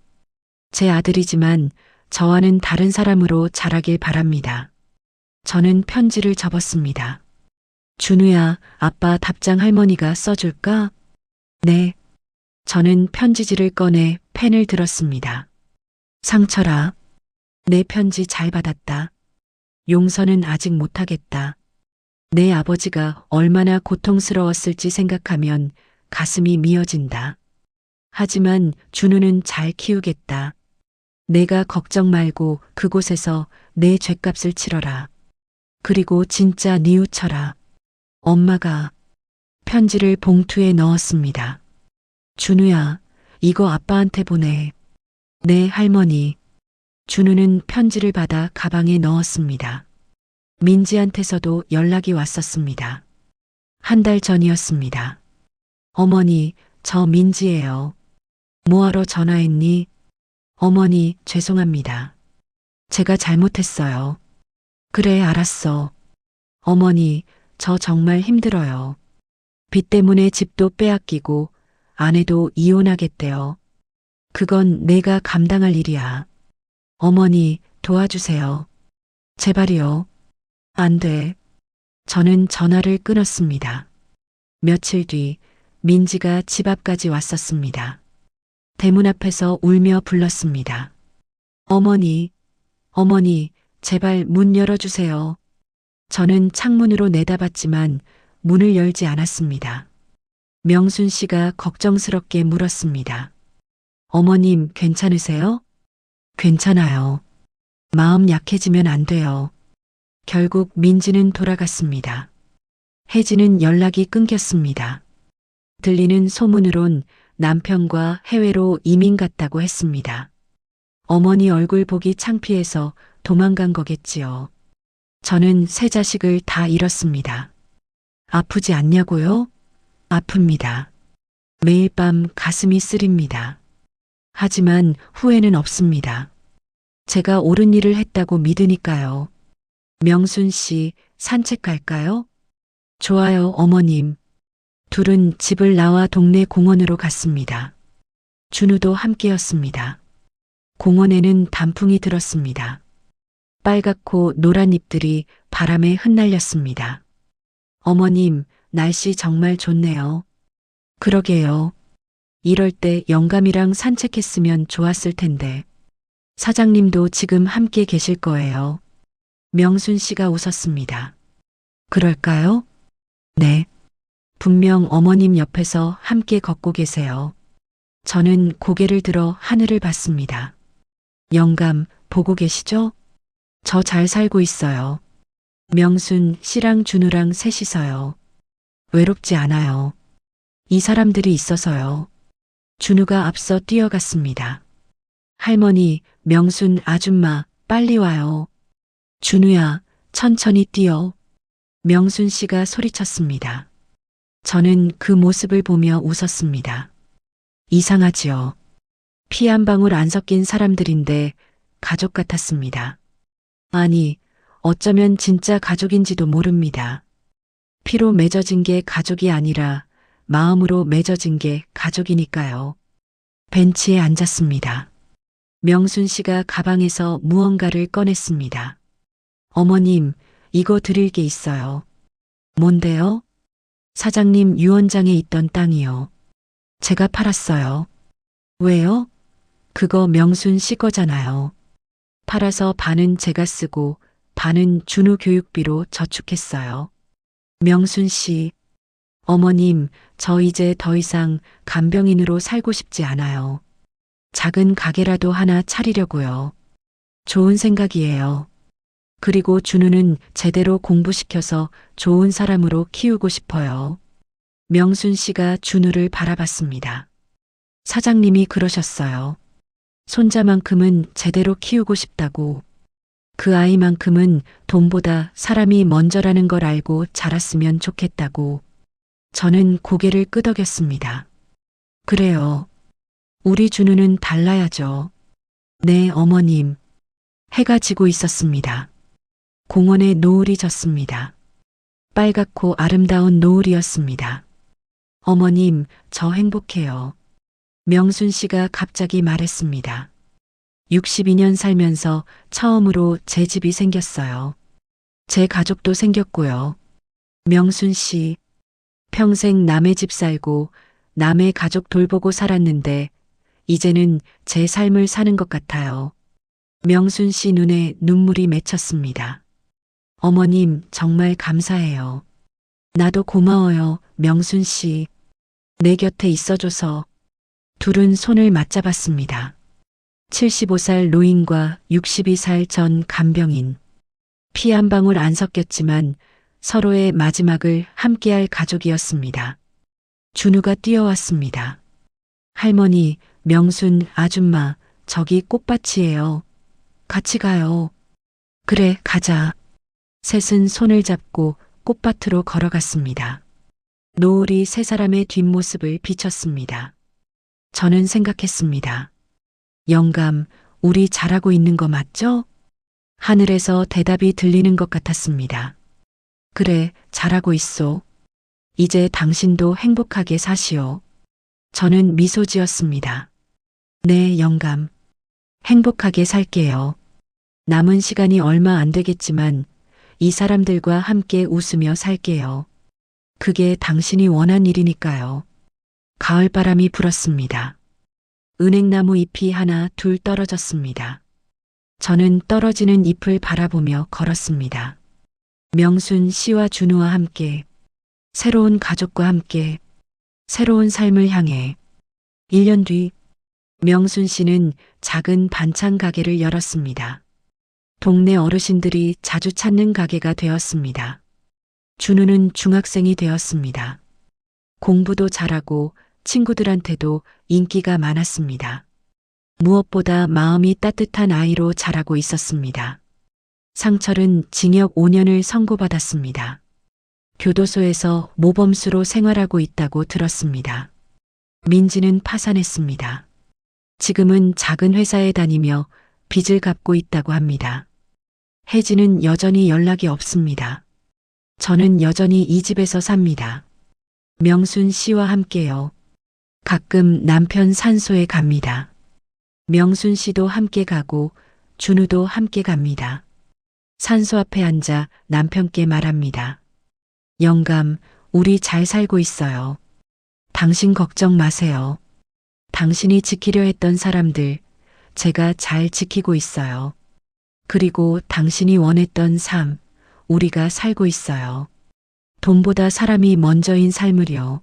제 아들이지만 저와는 다른 사람으로 자라길 바랍니다. 저는 편지를 접었습니다. 준우야, 아빠 답장 할머니가 써줄까? 네. 저는 편지지를 꺼내 펜을 들었습니다. 상철아, 내 편지 잘 받았다. 용서는 아직 못하겠다. 내 아버지가 얼마나 고통스러웠을지 생각하면 가슴이 미어진다. 하지만 준우는 잘 키우겠다. 내가 걱정 말고 그곳에서 내 죗값을 치러라. 그리고 진짜 뉘우쳐라. 엄마가 편지를 봉투에 넣었습니다. 준우야, 이거 아빠한테 보내. 네, 할머니. 준우는 편지를 받아 가방에 넣었습니다. 민지한테서도 연락이 왔었습니다. 한 달 전이었습니다. 어머니, 저 민지예요. 뭐하러 전화했니? 어머니, 죄송합니다. 제가 잘못했어요. 그래, 알았어. 어머니, 저 정말 힘들어요. 빚 때문에 집도 빼앗기고 아내도 이혼하겠대요. 그건 내가 감당할 일이야. 어머니, 도와주세요. 제발이요. 안 돼. 저는 전화를 끊었습니다. 며칠 뒤 민지가 집 앞까지 왔었습니다. 대문 앞에서 울며 불렀습니다. 어머니, 어머니, 제발 문 열어주세요. 저는 창문으로 내다봤지만 문을 열지 않았습니다. 명순 씨가 걱정스럽게 물었습니다. 어머님, 괜찮으세요? 괜찮아요. 마음 약해지면 안 돼요. 결국 민지는 돌아갔습니다. 혜진은 연락이 끊겼습니다. 들리는 소문으론 남편과 해외로 이민 갔다고 했습니다. 어머니 얼굴 보기 창피해서 도망간 거겠지요. 저는 세 자식을 다 잃었습니다. 아프지 않냐고요? 아픕니다. 매일 밤 가슴이 쓰립니다. 하지만 후회는 없습니다. 제가 옳은 일을 했다고 믿으니까요. 명순 씨, 산책 갈까요? 좋아요, 어머님. 둘은 집을 나와 동네 공원으로 갔습니다. 준우도 함께였습니다. 공원에는 단풍이 들었습니다. 빨갛고 노란 잎들이 바람에 흩날렸습니다. 어머님, 날씨 정말 좋네요. 그러게요. 이럴 때 영감이랑 산책했으면 좋았을 텐데. 사장님도 지금 함께 계실 거예요. 명순 씨가 웃었습니다. 그럴까요? 네. 분명 어머님 옆에서 함께 걷고 계세요. 저는 고개를 들어 하늘을 봤습니다. 영감, 보고 계시죠? 저 잘 살고 있어요. 명순 씨랑 준우랑 셋이서요. 외롭지 않아요. 이 사람들이 있어서요. 준우가 앞서 뛰어갔습니다. 할머니, 명순 아줌마, 빨리 와요. 준우야, 천천히 뛰어. 명순 씨가 소리쳤습니다. 저는 그 모습을 보며 웃었습니다. 이상하지요. 피 한 방울 안 섞인 사람들인데 가족 같았습니다. 아니, 어쩌면 진짜 가족인지도 모릅니다. 피로 맺어진 게 가족이 아니라 마음으로 맺어진 게 가족이니까요. 벤치에 앉았습니다. 명순 씨가 가방에서 무언가를 꺼냈습니다. 어머님, 이거 드릴 게 있어요. 뭔데요? 사장님 유언장에 있던 땅이요. 제가 팔았어요. 왜요? 그거 명순 씨 거잖아요. 팔아서 반은 제가 쓰고 반은 준우 교육비로 저축했어요. 명순 씨, 어머님, 저 이제 더 이상 간병인으로 살고 싶지 않아요. 작은 가게라도 하나 차리려고요. 좋은 생각이에요. 그리고 준우는 제대로 공부시켜서 좋은 사람으로 키우고 싶어요. 명순 씨가 준우를 바라봤습니다. 사장님이 그러셨어요. 손자만큼은 제대로 키우고 싶다고. 그 아이만큼은 돈보다 사람이 먼저라는 걸 알고 자랐으면 좋겠다고. 저는 고개를 끄덕였습니다. 그래요. 우리 준우는 달라야죠. 네, 어머님. 해가 지고 있었습니다. 공원에 노을이 졌습니다. 빨갛고 아름다운 노을이었습니다. 어머님, 저 행복해요. 명순 씨가 갑자기 말했습니다. 62년 살면서 처음으로 제 집이 생겼어요. 제 가족도 생겼고요. 명순 씨, 평생 남의 집 살고 남의 가족 돌보고 살았는데 이제는 제 삶을 사는 것 같아요. 명순 씨 눈에 눈물이 맺혔습니다. 어머님, 정말 감사해요. 나도 고마워요, 명순 씨. 내 곁에 있어줘서. 둘은 손을 맞잡았습니다. 75살 노인과 62살 전 간병인. 피 한 방울 안 섞였지만 서로의 마지막을 함께할 가족이었습니다. 준우가 뛰어왔습니다. 할머니, 명순 아줌마, 저기 꽃밭이에요. 같이 가요. 그래, 가자. 셋은 손을 잡고 꽃밭으로 걸어갔습니다. 노을이 세 사람의 뒷모습을 비쳤습니다. 저는 생각했습니다. 영감, 우리 잘하고 있는 거 맞죠? 하늘에서 대답이 들리는 것 같았습니다. 그래, 잘하고 있소. 이제 당신도 행복하게 사시오. 저는 미소 지었습니다. 네, 영감. 행복하게 살게요. 남은 시간이 얼마 안 되겠지만 이 사람들과 함께 웃으며 살게요. 그게 당신이 원한 일이니까요. 가을바람이 불었습니다. 은행나무 잎이 하나 둘 떨어졌습니다. 저는 떨어지는 잎을 바라보며 걸었습니다. 명순 씨와 준우와 함께, 새로운 가족과 함께, 새로운 삶을 향해. 1년 뒤, 명순 씨는 작은 반찬 가게를 열었습니다. 동네 어르신들이 자주 찾는 가게가 되었습니다. 준우는 중학생이 되었습니다. 공부도 잘하고 친구들한테도 인기가 많았습니다. 무엇보다 마음이 따뜻한 아이로 자라고 있었습니다. 상철은 징역 5년을 선고받았습니다. 교도소에서 모범수로 생활하고 있다고 들었습니다. 민지는 파산했습니다. 지금은 작은 회사에 다니며 빚을 갚고 있다고 합니다. 혜진은 여전히 연락이 없습니다. 저는 여전히 이 집에서 삽니다. 명순 씨와 함께요. 가끔 남편 산소에 갑니다. 명순 씨도 함께 가고 준우도 함께 갑니다. 산소 앞에 앉아 남편께 말합니다. 영감, 우리 잘 살고 있어요. 당신 걱정 마세요. 당신이 지키려 했던 사람들, 제가 잘 지키고 있어요. 그리고 당신이 원했던 삶, 우리가 살고 있어요. 돈보다 사람이 먼저인 삶을요.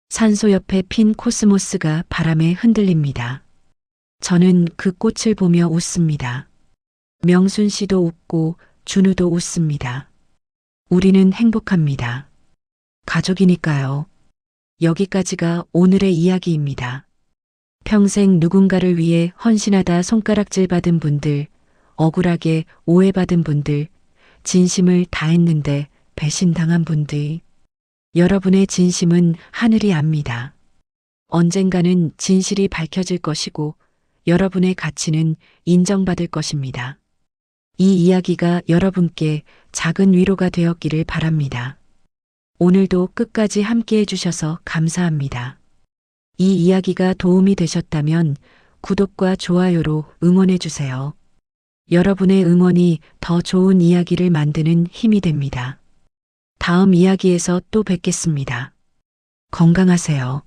산소 옆에 핀 코스모스가 바람에 흔들립니다. 저는 그 꽃을 보며 웃습니다. 명순 씨도 웃고 준우도 웃습니다. 우리는 행복합니다. 가족이니까요. 여기까지가 오늘의 이야기입니다. 평생 누군가를 위해 헌신하다 손가락질 받은 분들, 억울하게 오해받은 분들, 진심을 다했는데 배신당한 분들. 여러분의 진심은 하늘이 압니다. 언젠가는 진실이 밝혀질 것이고 여러분의 가치는 인정받을 것입니다. 이 이야기가 여러분께 작은 위로가 되었기를 바랍니다. 오늘도 끝까지 함께 해주셔서 감사합니다. 이 이야기가 도움이 되셨다면 구독과 좋아요로 응원해주세요. 여러분의 응원이 더 좋은 이야기를 만드는 힘이 됩니다. 다음 이야기에서 또 뵙겠습니다. 건강하세요.